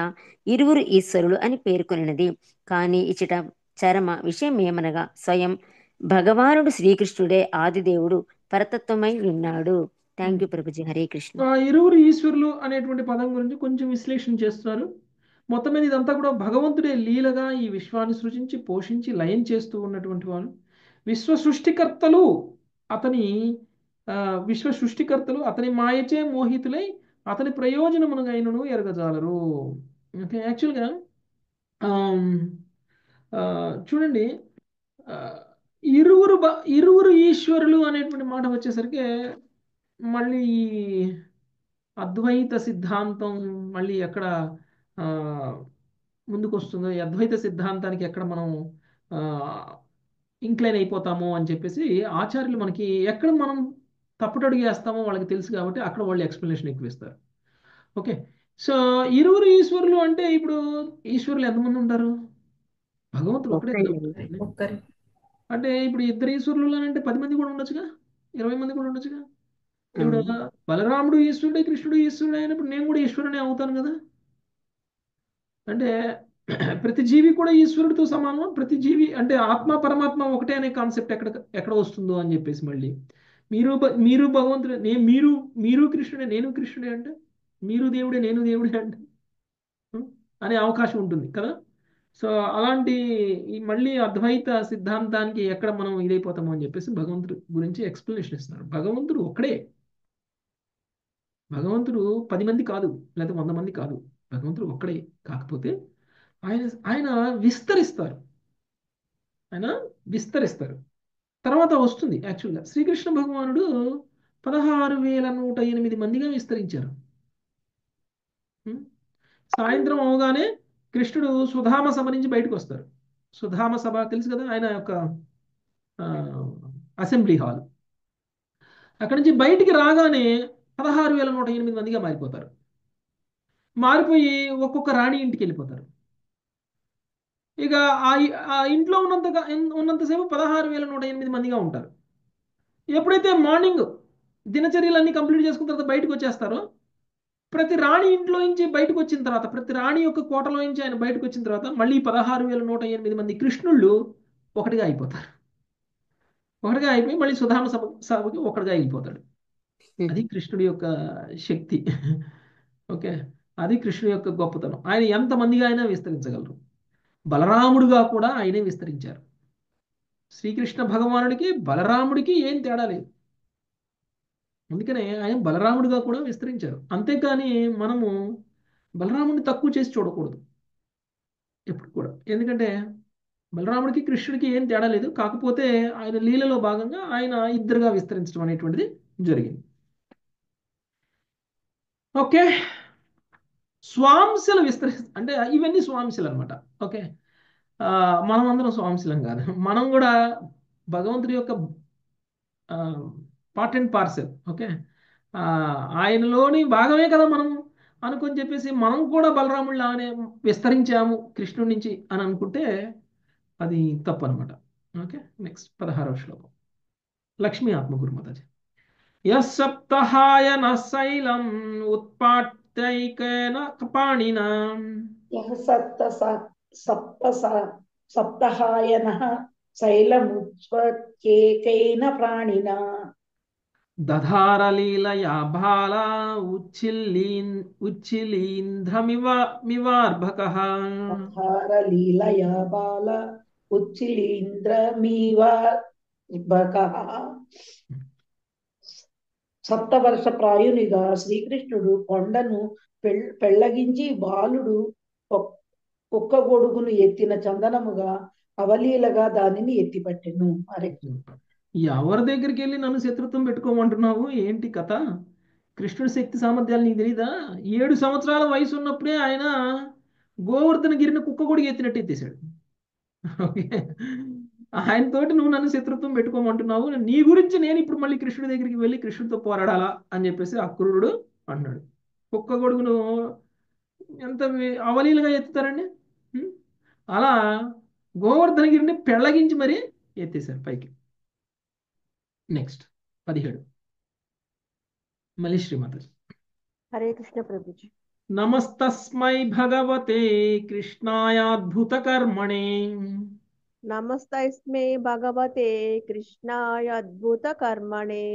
ఇరువురు ఈశ్వరులు అని పేర్కొనినది. కానీ ఇచట చరమ విషయం ఏమనగా స్వయం భగవానుడు శ్రీకృష్ణుడే ఆదిదేవుడు పరతత్వమై ఉన్నాడు. Thank you Prabhuji. హరే కృష్ణ. ఇరువురు ఈశ్వరులు అనేటువంటి పదం గురించి కొంచెం విశ్లేషణ చేస్తున్నారు. మొత్తం మీద ఇదంతా కూడా భగవంతుడే లీలగా ఈ విశ్వాన్ని సృజించి పోషించి లయం చేస్తూ ఉన్నటువంటి వాడు. విశ్వ సృష్టికర్తలు అతని మాయచే మోహితులై అతని ప్రయోజనమునైనను ఎరగజాలరు. ఓకే, యాక్చువల్గా చూడండి, ఇరువురు ఈశ్వరులు అనేటువంటి మాట వచ్చేసరికి మళ్ళీ ఈ అద్వైత సిద్ధాంతం మళ్ళీ ఎక్కడ ముందుకు వస్తుందో, ఈ అద్వైత సిద్ధాంతానికి ఎక్కడ మనం ఇంక్లైన్ అయిపోతామో అని చెప్పేసి ఆచార్యులు మనకి ఎక్కడ మనం తప్పుటడుగు వేస్తామో వాళ్ళకి తెలుసు కాబట్టి అక్కడ వాళ్ళు ఎక్స్ప్లెనేషన్ ఎక్కువ ఇస్తారు. ఓకే, సో ఇరువురు ఈశ్వరులు అంటే ఇప్పుడు ఈశ్వరులు ఎంతమంది ఉంటారు? భగవంతుడు ఒకడే కదా. అంటే ఇప్పుడు ఇద్దరు ఈశ్వరులు అంటే 10 మంది కూడా ఉండొచ్చుగా, 20 మంది కూడా ఉండొచ్చుగా. ఇప్పుడు బలరాముడు ఈశ్వరుడే, కృష్ణుడు ఈశ్వరుడు అయినప్పుడు నేను కూడా ఈశ్వరునే అవుతాను కదా. అంటే ప్రతి జీవి కూడా ఈశ్వరుడితో సమానం. ప్రతి జీవి అంటే ఆత్మ పరమాత్మ ఒకటే అనే కాన్సెప్ట్ ఎక్కడ వస్తుందో అని చెప్పేసి మళ్ళీ మీరు భగవంతుడే, మీరు కృష్ణుడే, నేను కృష్ణుడే అంటే, మీరు దేవుడే, నేను దేవుడే అంటే అనే అవకాశం ఉంటుంది కదా. సో అలాంటి మళ్ళీ అద్వైత సిద్ధాంతానికి ఎక్కడ మనం ఇదైపోతామో అని చెప్పేసి భగవంతుడు గురించి ఎక్స్ప్లెనేషన్ ఇస్తున్నారు. భగవంతుడు ఒక్కడే. భగవంతుడు 10 మంది కాదు, లేదా 100 మంది కాదు. భగవంతుడు ఒక్కడే. కాకపోతే ఆయన విస్తరిస్తారు. తర్వాత వస్తుంది యాక్చువల్గా శ్రీకృష్ణ భగవానుడు 16,108 మందిగా విస్తరించారు. సాయంత్రం అవగానే కృష్ణుడు సుధామ సభ నుంచి బయటకు వస్తారు. సుధామ సభ తెలుసు కదా, ఆయన యొక్క అసెంబ్లీ హాల్. అక్కడి నుంచి బయటికి రాగానే 16,108 మందిగా మారిపోతారు. మారిపోయి ఒక్కొక్క రాణి ఇంటికి వెళ్ళిపోతారు. ఇక ఆ ఇంట్లో ఉన్నంతసేపు 16,108 మందిగా ఉంటారు. ఎప్పుడైతే మార్నింగ్ దినచర్యలన్నీ కంప్లీట్ చేసుకున్న తర్వాత బయటకు వచ్చేస్తారో, ప్రతి రాణి ఇంట్లో నుంచి బయటకు వచ్చిన తర్వాత, ప్రతి రాణి యొక్క కోటలో నుంచి ఆయన బయటకు వచ్చిన తర్వాత మళ్ళీ 16,108 మంది కృష్ణుళ్ళు ఒకటిగా అయిపోతారు. ఒకటిగా అయిపోయి మళ్ళీ సుధామ సభకి ఒకటిగా వెళ్ళిపోతాడు. అది కృష్ణుడి యొక్క శక్తి. ఓకే, అది కృష్ణుడి యొక్క గొప్పతనం. ఆయన ఎంతమందిగా అయినా విస్తరించగలరు. బలరాముడుగా కూడా ఆయనే విస్తరించారు. శ్రీకృష్ణ భగవానుడికి బలరాముడికి ఏం తేడా లేదు. అందుకనే ఆయన బలరాముడిగా కూడా విస్తరించారు. అంతేకాని మనము బలరాముడిని తక్కువ చేసి చూడకూడదు ఎప్పుడు కూడా. ఎందుకంటే బలరాముడికి కృష్ణుడికి ఏం తేడా లేదు. కాకపోతే ఆయన లీలలో భాగంగా ఆయన ఇద్దరుగా విస్తరించడం అనేటువంటిది జరిగింది. ఓకే, స్వాంశలు అంటే ఇవన్నీ స్వాంశలు అనమాట. ఓకే, మనం అందరం స్వాంశలం కాదు. మనం కూడా భగవంతుడి యొక్క పార్ట్ అండ్ పార్సెల్. ఓకే, ఆయనలోని భాగమే కదా మనం అనుకొని చెప్పేసి మనం కూడా బలరాముడిలానే విస్తరించాము కృష్ణుడి నుంచి అని అనుకుంటే అది తప్పు అనమాట. ఓకే, నెక్స్ట్ 16వ శ్లోకం. లక్ష్మీ ఆత్మగురుమాతాజీ. యస్సప్తహాయన శైలం ఉత్పాట్యైకేన పాణినా సప్తహాయన శైలముత్స్వకేకైన ప్రాణినా దధారలీలయా బాల ఉచ్చిలీంధ్రమివార్భకః. లీలయా బాల ఉచ్చిలీంద్రమీవ సప్తవర్ష ప్రాయునిగా శ్రీకృష్ణుడు కొండను పెళ్లగించి బాలుడు కుక్క గొడుగును ఎత్తిన చందనముగా అవలీలగా దానిని ఎత్తిపట్టెను. అరే ఎవరి దగ్గరికి వెళ్ళి నన్ను శత్రుత్వం పెట్టుకోమంటున్నావు? ఏంటి కథ? కృష్ణుడి శక్తి సామర్థ్యాలు నీకు తెలీదా? 7 సంవత్సరాల వయసు ఉన్నప్పుడే ఆయన గోవర్ధన గిరిని కుక్క గొడుగు ఎత్తినట్టు ఎత్తేసాడు. ఓకే, ఆయనతోటి నువ్వు నన్ను శత్రుత్వం పెట్టుకోమంటున్నావు, నీ గురించి నేను ఇప్పుడు మళ్ళీ కృష్ణుడి దగ్గరికి వెళ్ళి కృష్ణుడితో పోరాడాలా అని చెప్పేసి అక్రూరుడు అన్నాడు. కుక్క గొడుగును ఎంత అవలీలుగా ఎత్తుతారండి. అలా గోవర్ధనగిరిని పెళ్ళగించి మరీ ఎత్తేసారు పైకి. నెక్స్ట్ 17 మళ్ళీ శ్రీమాతాజీ. హరే కృష్ణ ప్రభుజీ. నమస్తస్మై భగవతే కృష్ణాయాద్భుత కర్మణే నమస్తస్మై భగవతే కృష్ణాయ అద్భుత కర్మణే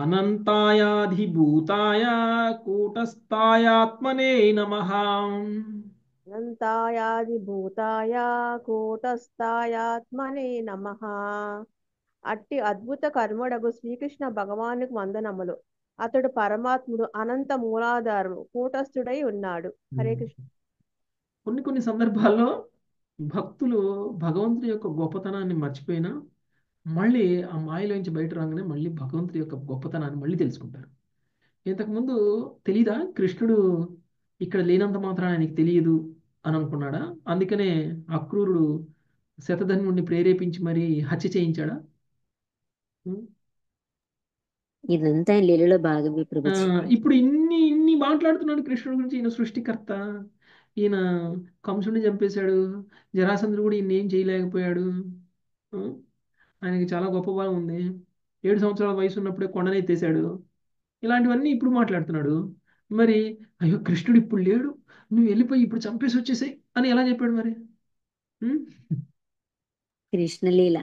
అనంతాయాధిభూతాయ కూటస్థాయాత్మనే నమః. అనంతాయాదిభూతాయ కూటస్థాయాత్మనే నమః. అట్టి అద్భుత కర్ముడగు శ్రీకృష్ణ భగవానుకు వందనములు. అతడు పరమాత్ముడు, అనంత మూలాధారము, కూటస్థుడై ఉన్నాడు. హరే కృష్ణ. కొన్ని సందర్భాల్లో భక్తులు భగవంతుడి యొక్క గొప్పతనాన్ని మర్చిపోయినా మళ్ళీ ఆ మాయలోంచి బయట రాగానే మళ్ళీ భగవంతుడి యొక్క గొప్పతనాన్ని మళ్ళీ తెలుసుకుంటారు. ఇంతకుముందు తెలీదా కృష్ణుడు ఇక్కడ లేనంత మాత్రాన ఆయనకి తెలియదు అని అనుకున్నాడా? అందుకనే అక్రూరుడు శతధన్వుడిని ప్రేరేపించి మరి హత్య చేయించాడా? ఇదంతా ఆయన లీలలో భాగమే ప్రభుజీ. ఇప్పుడు ఇన్ని మాట్లాడుతున్నాడు కృష్ణుడి గురించి. ఈయన సృష్టికర్త, ఈయన కంసుడిని చంపేశాడు, జరాసంధుడు కూడా ఈయన ఏం చేయలేకపోయాడు, ఆయనకి చాలా గొప్ప బలం ఉంది, 7 సంవత్సరాల వయసు ఉన్నప్పుడే కొండను ఎత్తేసాడు, ఇలాంటివన్నీ ఇప్పుడు మాట్లాడుతున్నాడు. మరి అయ్యో కృష్ణుడు ఇప్పుడు లేడు, నువ్వు వెళ్ళిపోయి ఇప్పుడు చంపేసి వచ్చేసాయి అని ఎలా చెప్పాడు మరి? కృష్ణలీల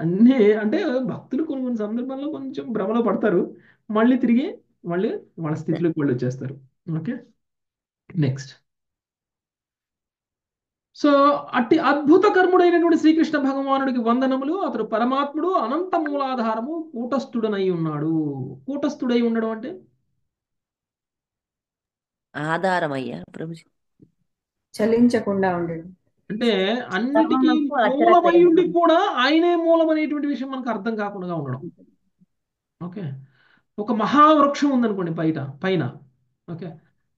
అన్నీ అంటే భక్తులు కొన్ని సందర్భాల్లో కొంచెం భ్రమలో పడతారు, మళ్ళీ తిరిగి వాళ్ళ స్థితిలోకి వాళ్ళు వచ్చేస్తారు. Okay, next. సో అట్టి అద్భుత కర్ముడైనటువంటి శ్రీకృష్ణ భగవానుడికి వందనములు. అతడు పరమాత్ముడు, అనంత మూలాధారము, కూటస్థుడనై ఉన్నాడు. కూటస్థుడై ఉండడం అంటే ఆధారం అయ్యా ప్రభుజీ, చలించకుండా ఉండడం. అంటే అన్నిటికీ మూలమై ఉండి కూడా ఆయనే మూలం అనేటువంటి విషయం మనకు అర్థం కాకుండా ఉండడం. ఓకే, ఒక మహావృక్షం ఉందనుకోండి పైన. ఓకే,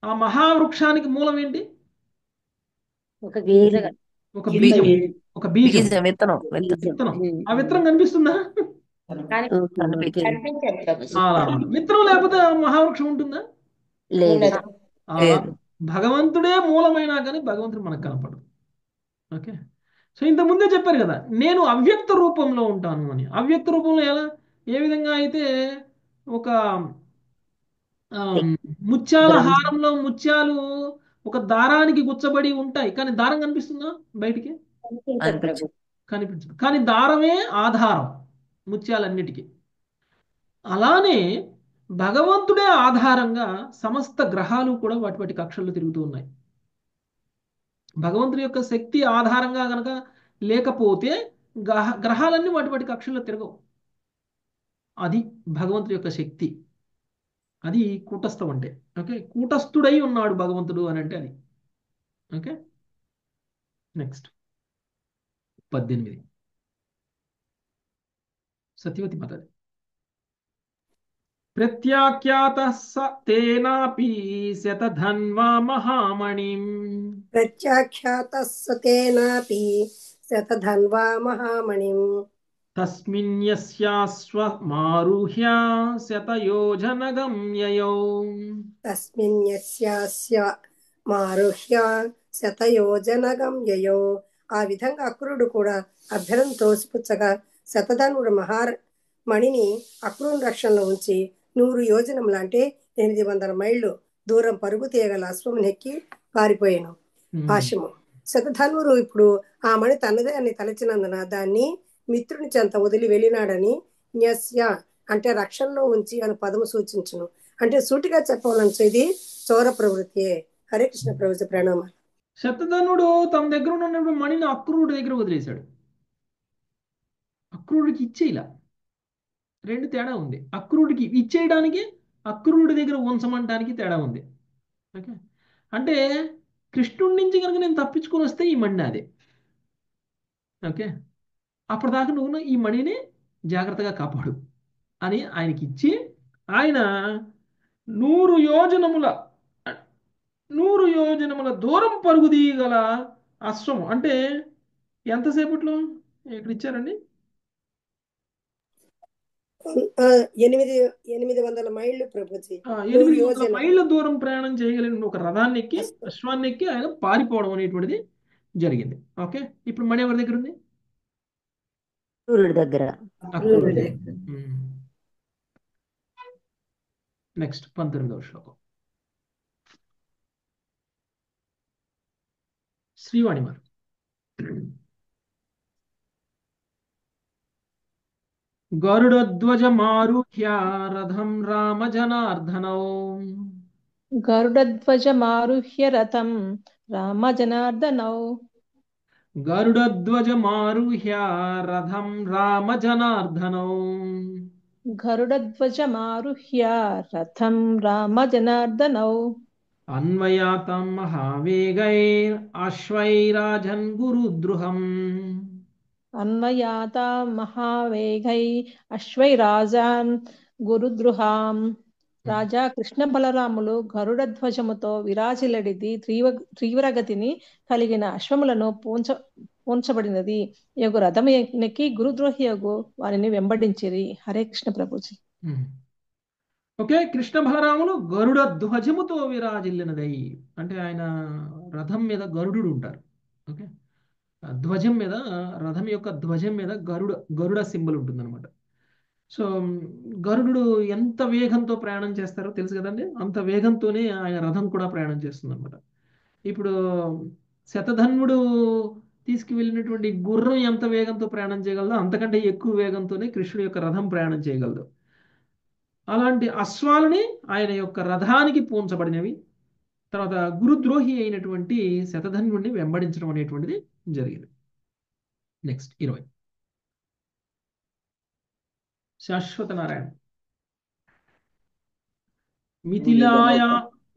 ఆ మహావృక్షానికి మూలం ఏంటి? ఒక బీజం, విత్తనం. ఆ విత్తనం కనిపిస్తుందా? విత్తనం లేకపోతే మహావృక్షం ఉంటుందా? భగవంతుడే మూలమైనా కానీ భగవంతుడు మనకు కనపడదు. ఓకే, సో ఇంతకుముందే చెప్పారు కదా, నేను అవ్యక్త రూపంలో ఉంటాను అని. అవ్యక్త రూపంలో ఏ విధంగా అయితే ఒక ముత్యాల హారంలో ముత్యాలు ఒక దారానికి గుచ్చబడి ఉంటాయి, కానీ దారం కనిపిస్తుందా బయటికి? కనిపించదు. కానీ దారమే ఆధారం ముత్యాలన్నిటికీ. అలానే భగవంతుడే ఆధారంగా సమస్త గ్రహాలు కూడా వాటి కక్షల్లో తిరుగుతూ ఉన్నాయి. భగవంతుడి యొక్క శక్తి ఆధారంగా గనక లేకపోతే గ్రహాలన్నీ వాటి కక్షల్లో తిరగవు. అది భగవంతుడి యొక్క శక్తి, అది కూటస్థం అంటే. ఓకే, కూటస్థుడై ఉన్నాడు భగవంతుడు అని అంటే అది. Okay, next 18 Satyavati Mataji. ప్రత్యాఖ్యాత తేనాపి శతధన్వా మహామణిం. ప్రత్యాఖ్యాత తేనాపి శతధన్వా మహామణిం. తస్మిన్యస్యాశ్వమారుహ్య శతయోజనగం యయౌ. తస్మిన్యస్యాస్యమారుహ్య శతయోజనగం యయౌ. ఆ విధంగా అక్రూరుడు కూడా అభ్యర్థన తోసిపుచ్చగా శతధన్వుడు మణిని అక్రూరుని రక్షణలో ఉంచి 100 యోజనములు అంటే 800 మైళ్ళు దూరం పరుగు తీయగల అశ్వమునెక్కి పారిపోయాను. భాష్యము. శతధన్వుడు ఇప్పుడు ఆ మణి తనదే అని తలచినందున దాన్ని మిత్రుని చెంత వదిలి వెళ్ళినాడని న్యస్య అంటే రక్షణలో ఉంచి అని పదము సూచించును. అంటే సూటిగా చెప్పాలంటే ఇది చోర ప్రవృత్తియే. హరే కృష్ణ ప్రభుజీ ప్రణామాలు. శతధనుడు తన దగ్గర ఉన్నటువంటి మణిని అక్రూరుడి దగ్గర వదిలేశాడు. అక్రూరుడికి ఇచ్చేలా రెండు తేడా ఉంది. అక్రూరుడికి ఇచ్చేయడానికి, అక్రూరుడి దగ్గర ఉంచమంటానికి తేడా ఉంది. ఓకే, అంటే కృష్ణుడి నుంచి కనుక నేను తప్పించుకొని వస్తే ఈ మణి అదే. ఓకే, అప్పటిదాకా నువ్వు ఈ మణిని జాగ్రత్తగా కాపాడు అని ఆయనకి ఇచ్చి, ఆయన 100 యోజనముల 100 యోజనముల దూరం పరుగు తీయగల అశ్వము అంటే ఎంతసేపట్లో ఇక్కడ ఇచ్చారండి? 800 మైళ్ళు ప్రభుజీ. 800 మైళ్ళ దూరం ప్రయాణం చేయగలిగిన ఒక రథాన్ని ఎక్కి, అశ్వాన్ని ఎక్కి ఆయన పారిపోవడం అనేటువంటిది జరిగింది. ఓకే, ఇప్పుడు మణి ఎవరి దగ్గర ఉంది? సూర్యుడి దగ్గర. నెక్స్ట్ 19వ శ్లోకం. శ్రీవాణి వారు. గరుడధ్వజమారుహ్య రథం రామజనార్దనౌ. గరుడధ్వజమారుహ్య రథం రామజనార్దనౌ. గరుడధ్వజమారుహ్య రథం రామజనార్దనౌ. గరుడధ్వజమారుహ్య రథం రామజనార్దనౌ. అన్వయాతం మహావేగైర్ అశ్వైరాజన్ గురుద్రుహం. అన్వయాత మహావేగై అశ్వైరాజాన్ గురుద్రుహాం. రాజా కృష్ణ బలరాములు గరుడ ధ్వజముతో విరాజిల్లడిది తీవ్రగతిని కలిగిన అశ్వములను పూంచబడినది యగు రథము నెక్కి గురుద్రోహి యగు వారిని వెంబడించిరి. హరే కృష్ణ ప్రభుజీ. ఓకే, కృష్ణ బలరాములు గరుడ ధ్వజముతో విరాజిల్లినదై అంటే ఆయన రథం మీద గరుడు ఉంటారు. ఓకే, ధ్వజం మీద, రథం యొక్క ధ్వజం మీద గరుడ సింబల్ ఉంటుందన్నమాట. సో గరుడు ఎంత వేగంతో ప్రయాణం చేస్తారో తెలుసు కదండి, అంత వేగంతోనే ఆయన రథం కూడా ప్రయాణం చేస్తుంది అనమాట. ఇప్పుడు శతధన్వుడు తీసుకువెళ్ళినటువంటి గుర్రం ఎంత వేగంతో ప్రయాణం చేయగలదో అంతకంటే ఎక్కువ వేగంతోనే కృష్ణుడి యొక్క రథం ప్రయాణం చేయగలదు. అలాంటి అశ్వాలని ఆయన యొక్క రథానికి పూంచబడినవి. తర్వాత గురుద్రోహి అయినటువంటి శతధన్వుడిని వెంబడించడం అనేటువంటిది జరిగింది. నెక్స్ట్ 20. శాశ్వత నారాయణ.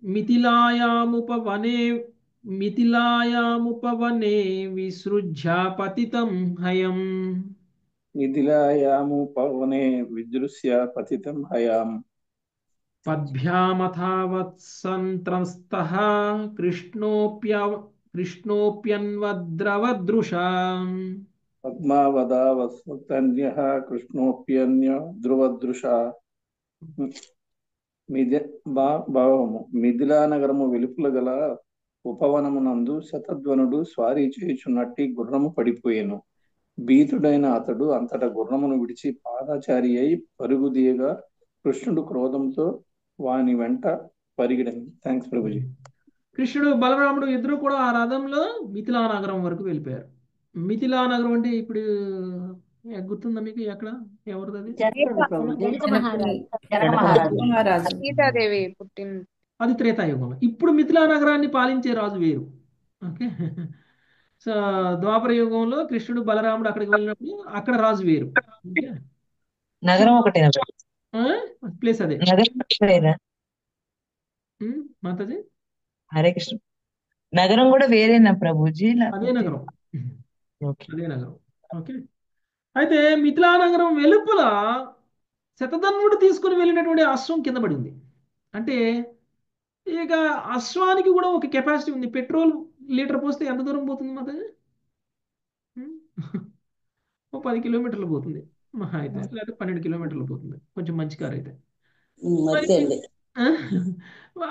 మిథిలాయాముపవనే విసృజ్య పతితం హయం. మిథిలాయాముపవనే విదృశ్య పతితం హయాం. పద్భ్యామథావత్సంత్రస్తః కృష్ణోప్యన్వద్రవదృశా. పద్మావదావస్తన్యః కృష్ణోప్యన్య ధ్రువదృశా. భావము. మిథిలా నగరము వెలుపుల గల ఉపవనమునందు శతధ్వనుడు స్వారీ చేయుచున్నట్టి గుర్రము పడిపోయెను. భీతుడైన అతడు అంతట గుర్రమును విడిచి పాదాచారి అయి పరుగుదీయగా కృష్ణుడు క్రోధంతో వాని వెంట పరిగెడను. థ్యాంక్స్ ప్రభుజీ. కృష్ణుడు బలరాముడు ఇద్దరు కూడా ఆ రథంలో మిథిలా నగరం వరకు వెళ్ళిపోయారు. మిథిలా నగరం అంటే ఇప్పుడు గుర్తుందా మీకు? ఎక్కడ, ఎవరిది? సీతాదేవి పుట్టింది. అది త్రేతాయుగం. ఇప్పుడు మిథిలా నగరాన్ని పాలించే రాజు వేరు. ఓకే, సో ద్వాపర యుగంలో కృష్ణుడు బలరాముడు అక్కడికి వెళ్ళినప్పుడు అక్కడ రాజు వేరు. నగరం ఒకటే ప్లేస్ అదే. మాతాజీ హరే కృష్ణ. నగరం కూడా వేరేనా ప్రభుజీ? అదే నగరం, అదే నగరం. ఓకే, అయితే మిథిలా నగరం వెలుపల శతధన్వుడు తీసుకుని వెళ్ళినటువంటి అశ్వం కింద పడి ఉంది. అంటే ఇక అశ్వానికి కూడా ఒక కెపాసిటీ ఉంది. పెట్రోల్ లీటర్ పోస్తే ఎంత దూరం పోతుంది మాతాజీ? ఓ 10 కిలోమీటర్లు పోతుంది మహా అయితే, లేకపోతే 12 కిలోమీటర్లు పోతుంది కొంచెం మంచి కార్ అయితే.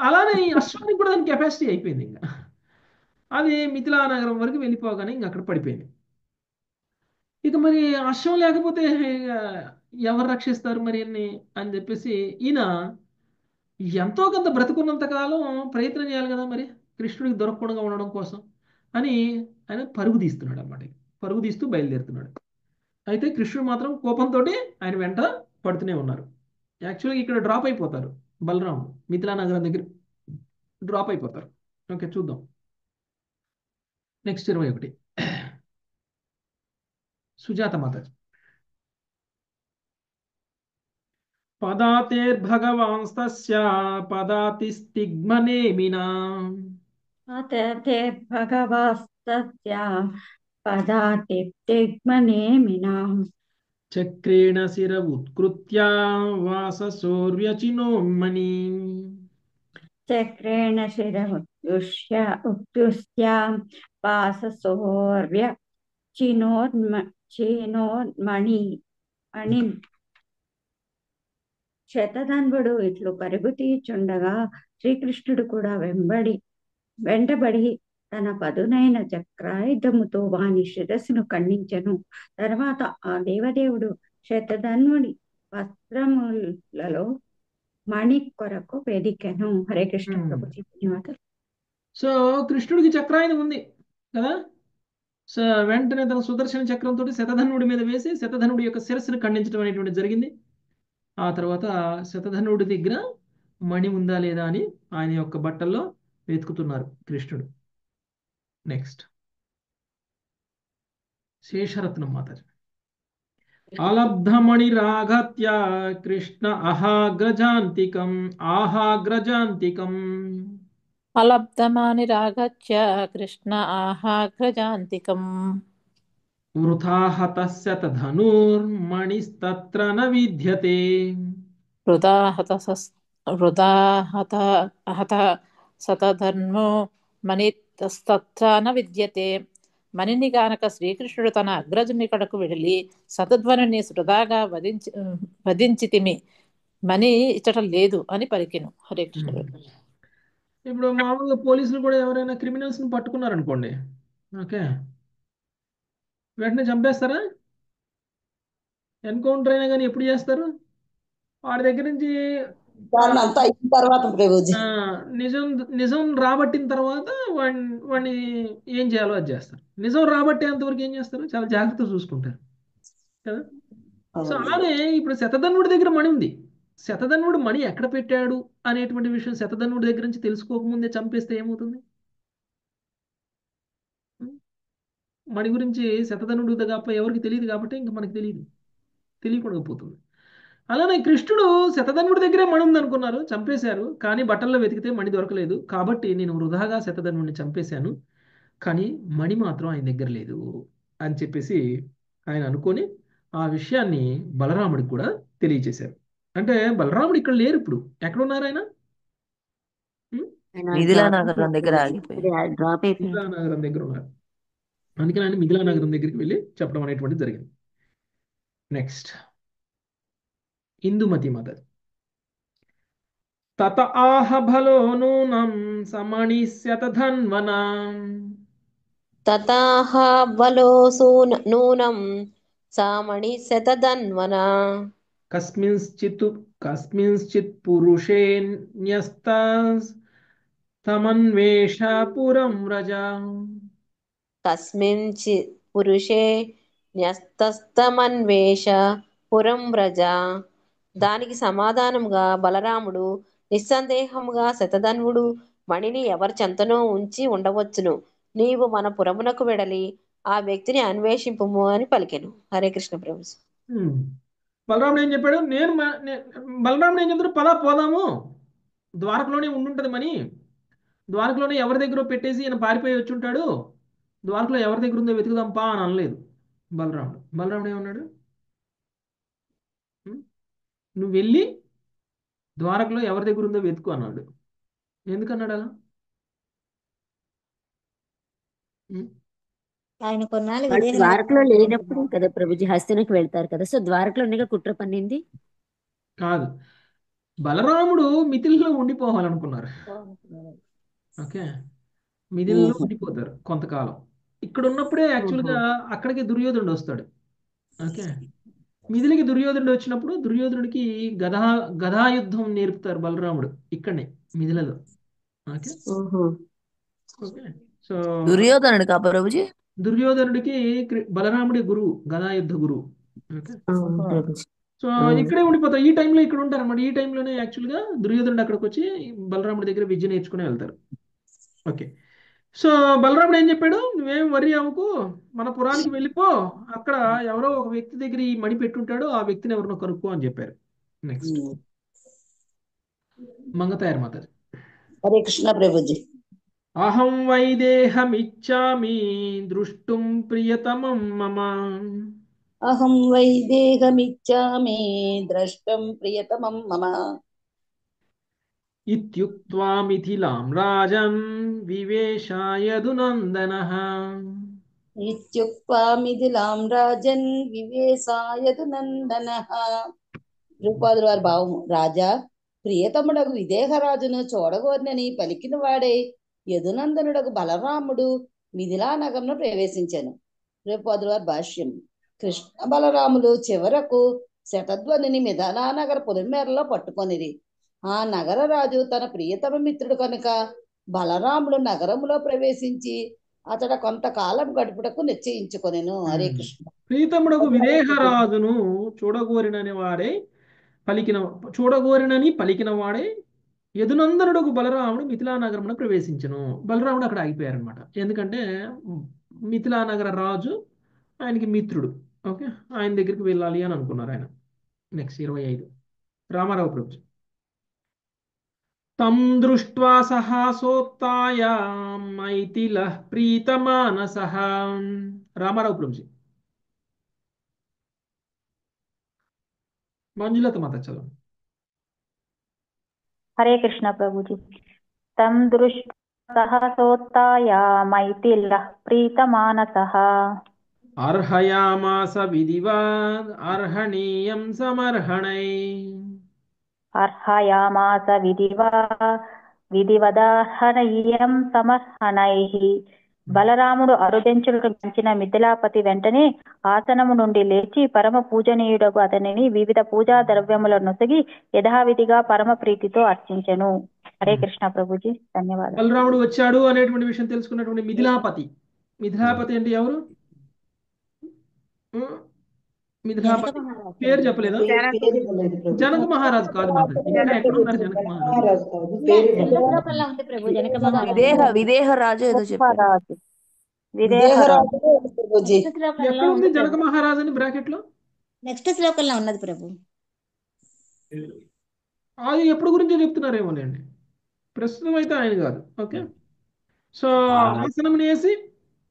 అలానే ఈ అశ్వానికి కూడా దాని కెపాసిటీ అయిపోయింది. ఇంకా అది మిథిలా నగరం వరకు వెళ్ళిపోగానే ఇంకా అక్కడ పడిపోయింది. ఇక మరి అశ్వం లేకపోతే ఎవరు రక్షిస్తారు మరి అని చెప్పేసి ఈయన ఎంతో కొంత బ్రతుకున్నంత కాలం ప్రయత్నం చేయాలి కదా మరి కృష్ణుడికి దొరకకుండా ఉండడం కోసం. అని ఆయన పరుగు తీస్తున్నాడు అన్నమాట. పరుగు తీస్తూ బయలుదేరుతున్నాడు. అయితే కృష్ణుడు మాత్రం కోపంతో ఆయన వెంట పడుతూనే ఉన్నారు. యాక్చువల్గా ఇక్కడ డ్రాప్ అయిపోతారు బలరాముడు, మిథిలా నగరం దగ్గర డ్రాప్ అయిపోతారు. ఓకే, చూద్దాం నెక్స్ట్ 21. సుజాత మాతాజీ. పదాతేర్భగవాంస్తస్య పదాతిస్తిగ్మనేమినా భగవాస్తస్య పదాతిగ్మనేమినా చక్రేణ శిర ఉత్కృత్య వాససోర్వ్యచినోన్మణి. చక్రేణ శిర ఉత్కృష్య వాససోర్వ్య చినోన్మణి అని. శతధన్వుడు ఇట్లు పరుగు తీయుచుండగా శ్రీకృష్ణుడు కూడా వెంటబడి తన పదునైన చక్రాయుధముతో వాని శిరస్సును ఖండించెను. తర్వాత ఆ దేవదేవుడు శతధన్వుడి వస్త్రములలో మణి కొరకు వెదికెను. హరే కృష్ణ ప్రభుజీ, ధన్యవాదాలు. సో కృష్ణుడికి చక్రాయుధం ఉంది కదా. సో వెంటనే తన సుదర్శన చక్రంతో శతధన్వుడి మీద వేసి శతధనుడి యొక్క శిరస్సును ఖండించడం అనేటువంటి జరిగింది. ఆ తర్వాత శతధనుడి దగ్గర మణి ఉందా లేదా అని ఆయన యొక్క బట్టల్లో వెతుకుతున్నారు కృష్ణుడు. నెక్స్ట్ శేషరత్నం మాతాజీ. అలబ్ధమణి రాగత్య కృష్ణ ఆహాగ్రజాంతికం. అలబ్ధమాని రాగత్య కృష్ణ ఆహాగ్రజాంతికం. వృథా హతః శతధనుర్మణిస్తత్ర న విద్యతే. వృథా హత శతధన్వో మణిస్తత్ర న విద్యతే. మణిని గానక శ్రీకృష్ణుడు తన అగ్రజుని కడకు వెళ్ళి శతధ్వనుని వృధాగా వధించితిమి, మణి ఇచ్చట లేదు అని పలికెను. హరే కృష్ణ. ఇప్పుడు మామూలుగా పోలీసులు కూడా ఎవరైనా క్రిమినల్స్ ని పట్టుకున్నారనుకోండి, ఓకే, వెంటనే చంపేస్తారా? ఎన్కౌంటర్ అయినా కానీ ఎప్పుడు చేస్తారు? వాడి దగ్గర నుంచి నిజం రాబట్టిన తర్వాత వాడిని ఏం చేయాలో అది చేస్తారు. నిజం రాబట్టేంతవరకు ఏం చేస్తారు? చాలా జాగ్రత్తగా చూసుకుంటారు కదా. సో అలానే ఇప్పుడు శతధన్వుడి దగ్గర మణి ఉంది. శతధన్వుడు మణి ఎక్కడ పెట్టాడు అనేటువంటి విషయం శతధన్వుడి దగ్గర నుంచి తెలుసుకోకముందే చంపేస్తే ఏమవుతుంది? మణి గురించి శతధనుడు తప్ప ఎవరికి తెలియదు కాబట్టి ఇంకా మనకి తెలియకుండా పోతుంది. అలానే కృష్ణుడు శతధన్వుడి దగ్గరే మణి ఉంది అనుకున్నారు, చంపేశారు. కానీ బట్టల్లో వెతికితే మణి దొరకలేదు. కాబట్టి నేను వృధాగా శతధన్వుడిని చంపేశాను, కానీ మణి మాత్రం ఆయన దగ్గర లేదు అని చెప్పేసి ఆయన అనుకొని ఆ విషయాన్ని బలరాముడికి కూడా తెలియజేశారు. అంటే బలరాముడు ఇక్కడ లేరు, ఇప్పుడు ఎక్కడున్నారు ఆయన? మిథిలా నగరం దగ్గర మిథిలా నగరం దగ్గర ఉన్నారు. అందుకని ఆయన మిథిలా నగరం దగ్గరికి వెళ్ళి చెప్పడం అనేటువంటిది జరిగింది. Next Indumathi mother. తత ఆహ భలో నూనం సమణిస్యతధన్వనా. తతాహ బలో నూనం సామణిస్యతధన్వనా. కస్మింశ్చిత్ పురుషే న్యస్తమన్వేష పురం వ్రజ. కస్మించిత్ పురుషే న్యస్తమన్వేష పురం వ్రజ. దానికి సమాధానముగా బలరాముడు, నిస్సందేహముగా శతధన్వుడు మణిని ఎవరి చెంతనో ఉంచి ఉండవచ్చును. నీవు మన పురమునకు వెడలి ఆ వ్యక్తిని అన్వేషింపుము అని పలికెను. హరే కృష్ణ ప్రభు. బలరాముడు ఏం చెప్పాడు? బలరాముడు ఏం చెప్తాడు? పదా పోదాము, ద్వారకలోనే ఉండుంటది మని. ద్వారకలోనే ఎవరి దగ్గర పెట్టేసి ఈయన పారిపోయి వచ్చి ఉంటాడు, ద్వారకలో ఎవరి దగ్గర ఉందో వెతుకుదాంపా అని అనలేదు బలరాముడు ఏమన్నాడు? నువ్వు వెళ్ళి ద్వారకలో ఎవరి దగ్గర ఉందో వెతుకు అన్నాడు. ఎందుకన్నాడు అలా? ఆయన కొన్నాళ్ళు ద్వారకలో లేనప్పుడు కదా ప్రభుజీ హస్తినకు వెళ్తారు కదా. సో ద్వారకలోనే కుట్ర పన్నింది కాదు. బలరాముడు మిథిలలో ఉండిపోవాలనుకున్నారు. ఓకే, మిథిలలో ఉండిపోతారు కొంతకాలం. ఇక్కడ ఉన్నప్పుడే యాక్చువల్గా అక్కడికి దుర్యోధనుడు వస్తాడు. ఓకే, మిథిలికి దుర్యోధనుడు వచ్చినప్పుడు దుర్యోధనుడికి గదాయుద్ధం నేర్పుతారు బలరాముడు ఇక్కడనే మిథిలలో. Okay okay so దుర్యోధనుడికా Prabhuji? దుర్యోధనుడికి బలరాముడి గురువు, గదాయుద్ధ గురువు. ఓకే, ప్రభుజీ. సో ఇక్కడే ఉండిపోతారు. ఈ టైంలో ఇక్కడ ఉంటారు అన్నమాట. ఈ టైంలోనే యాక్చువల్గా దుర్యోధనుడు అక్కడికి వచ్చి బలరాముడి దగ్గర విద్య నేర్చుకుని వెళ్తారు. ఓకే, సో బలరాముడు ఏం చెప్పాడు, నువ్వేం వరి అవ్వకు, మన పురానికి వెళ్ళిపో, అక్కడ ఎవరో ఒక వ్యక్తి దగ్గర ఈ మణి పెట్టుంటాడు, ఆ వ్యక్తిని ఎవరినో కనుక్కో అని చెప్పారు. నెక్స్ట్ మంగతాయారు మాతాజీ. హరే కృష్ణ ప్రభుజీ. అహం వైదేహమిచ్చామి దృష్టుం ప్రియతమం మమ. అహం వైదేహమిచ్చామి ద్రష్టం ప్రియతమం మమ. ఇత్యుక్త్వా మిథిలాం రాజన్ వివేశాయదునందనః. ఇత్యుక్త్వా మిథిలాం రాజన్ వివేశాయదునందనః. రూపాదుల వారి భావము. రాజా, ప్రియతముడగు విదేహరాజును చూడగోరినని పలికిన వాడే యదునందనుడగు బలరాముడు మిథిలా నగరంలో ప్రవేశించాను. రూపాదుల వారి భాష్యం. కృష్ణ బలరాములు చివరకు శతధ్వనిని మిథిలానగర పొలిమేరలో పట్టుకొనిది. ఆ నగర రాజు తన ప్రియతమ మిత్రుడు కనుక బలరాముడు నగరములో ప్రవేశించి అతడ కొంతకాలం గడుపుటకు నిశ్చయించుకొనెను. హరే కృష్ణ. ప్రీతముడకు విదేహరాజును చూడగోరినని పలికిన వాడే యదునందనుడకు బలరాముడు మిథిలా నగరమున ప్రవేశించను. బలరాముడు అక్కడ ఆగిపోయారనమాట. ఎందుకంటే మిథిలా నగర రాజు ఆయనకి మిత్రుడు. ఓకే, ఆయన దగ్గరికి వెళ్ళాలి అని అనుకున్నారు ఆయన. నెక్స్ట్ 25 రామారావు ప్రభు. తం దృష్ట్వా సహాసోత్తాయ మైథిలః ప్రీతమానసః. రామారావు ప్రభుజీ. మంజులత మాత చదవండి. హరే కృష్ణ ప్రభుజీ. తం దృష్ట్వా సహసోత్థాయ మైథిలః ప్రీతమానసః. అర్హయామాస విధివాద్ అర్హణీయం సమర్హణై. అర్హయామాస విధివదార్హణీయం సమర్హణైః. బలరాముడు అరుదెంచులకు గంచిన మిథిలాపతి వెంటనే ఆసనము నుండి లేచి పరమ పూజనీయుడగు అతనిని వివిధ పూజా ద్రవ్యముల నొసగి యథావిధిగా పరమ ప్రీతితో అర్చించెను. హరే కృష్ణ ప్రభుజీ, ధన్యవాదాలు. బలరాముడు వచ్చాడు అనేటువంటి విషయం తెలుసుకున్నటువంటి మిథిలాపతి అంటే ఎవరు? మిథిలాపతి పేరు చెప్పలేదా? జనక మహారాజు కాదు మాత. ఇంకా ఎక్కడ ఉన్నారు జనక మహారాజు? విదేహరాజు ఏదో చెప్పారు. ఎక్కడ ఉంది జనక మహారాజు అని బ్రాకెట్ లో? నెక్స్ట్ శ్లోకంలో ఉన్నది ప్రభు. అది ఎప్పుడు గురించి చెప్తున్నారేమోలేండి, ప్రస్తుతం అయితే ఆయన కాదు. ఓకే, సో ఆసనం వేసి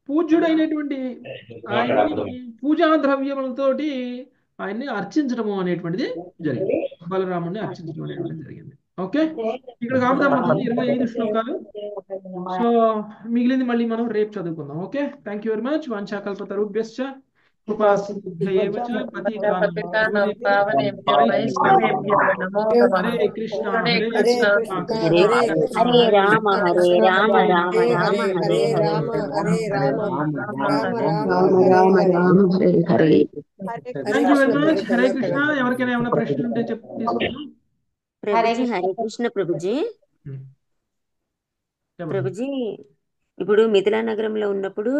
పూజ్యుడైనటువంటి ఆయన్ని పూజా ద్రవ్యములతోటి ఆయన్ని అర్చించడము అనేటువంటిది జరిగింది. బలరాముడిని అర్చించడం అనేటువంటిది జరిగింది. ఓకే, ఇక్కడ కాపుదాం 25 శ్లోకాలు. సో మిగిలింది మళ్ళీ మనం రేపు చదువుకుందాం. Okay, thank you very much. వాంఛాకల్పతరుభ్యశ్చ కృపాసిద్ధయేవచ పతితానాం పావనేభ్యో వైష్ణవేభ్యో నమో నమః. Hare Krishna Hare Krishna Hare Rama Hare Rama Rama Rama Hare Hare Rama Rama Hare Hare. Thank you very much. Hare Krishna. ఎవరికైనా ఏమైనా ప్రశ్నలు ఉంటే తీసుకుందాం. ప్రభుజీ హరే కృష్ణ ప్రభుజీ. ప్రభుజీ, ఇప్పుడు మిథిలా నగరంలో ఉన్నప్పుడు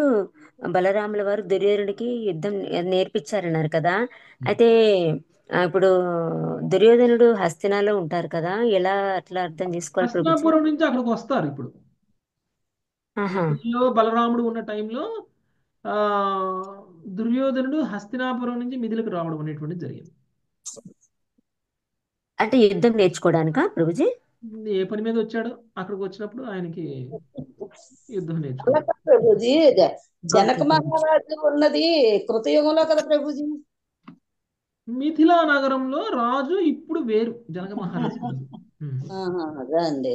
బలరాముల వారు దుర్యోధనుడికి యుద్ధం నేర్పించారన్నారు కదా. అయితే ఇప్పుడు దుర్యోధనుడు హస్తినాలో ఉంటారు కదా, ఎలా అట్లా అర్థం చేసుకోవాలి ప్రభుజీ? హస్తినాపురం నుంచి అక్కడికి వస్తారు. ఇప్పుడు బలరాముడు ఉన్న టైంలో దుర్యోధనుడు హస్తినాపురం నుంచి మిథిలకు రావడం అనేటువంటిది జరిగింది. అంటే యుద్ధం నేర్చుకోవడానికా ప్రభుజీ? ఏ పని మీద వచ్చాడో అక్కడికి వచ్చినప్పుడు ఆయనకి యుద్ధం నేర్చుకున్నాడు. ప్రభుజీ, జనక మహారాజు ఉన్నది కృతయుగంలో కదా ప్రభుజీ? మిథిలా నగరంలో రాజు ఇప్పుడు వేరు, జనక మహారాజు. అదే అండి.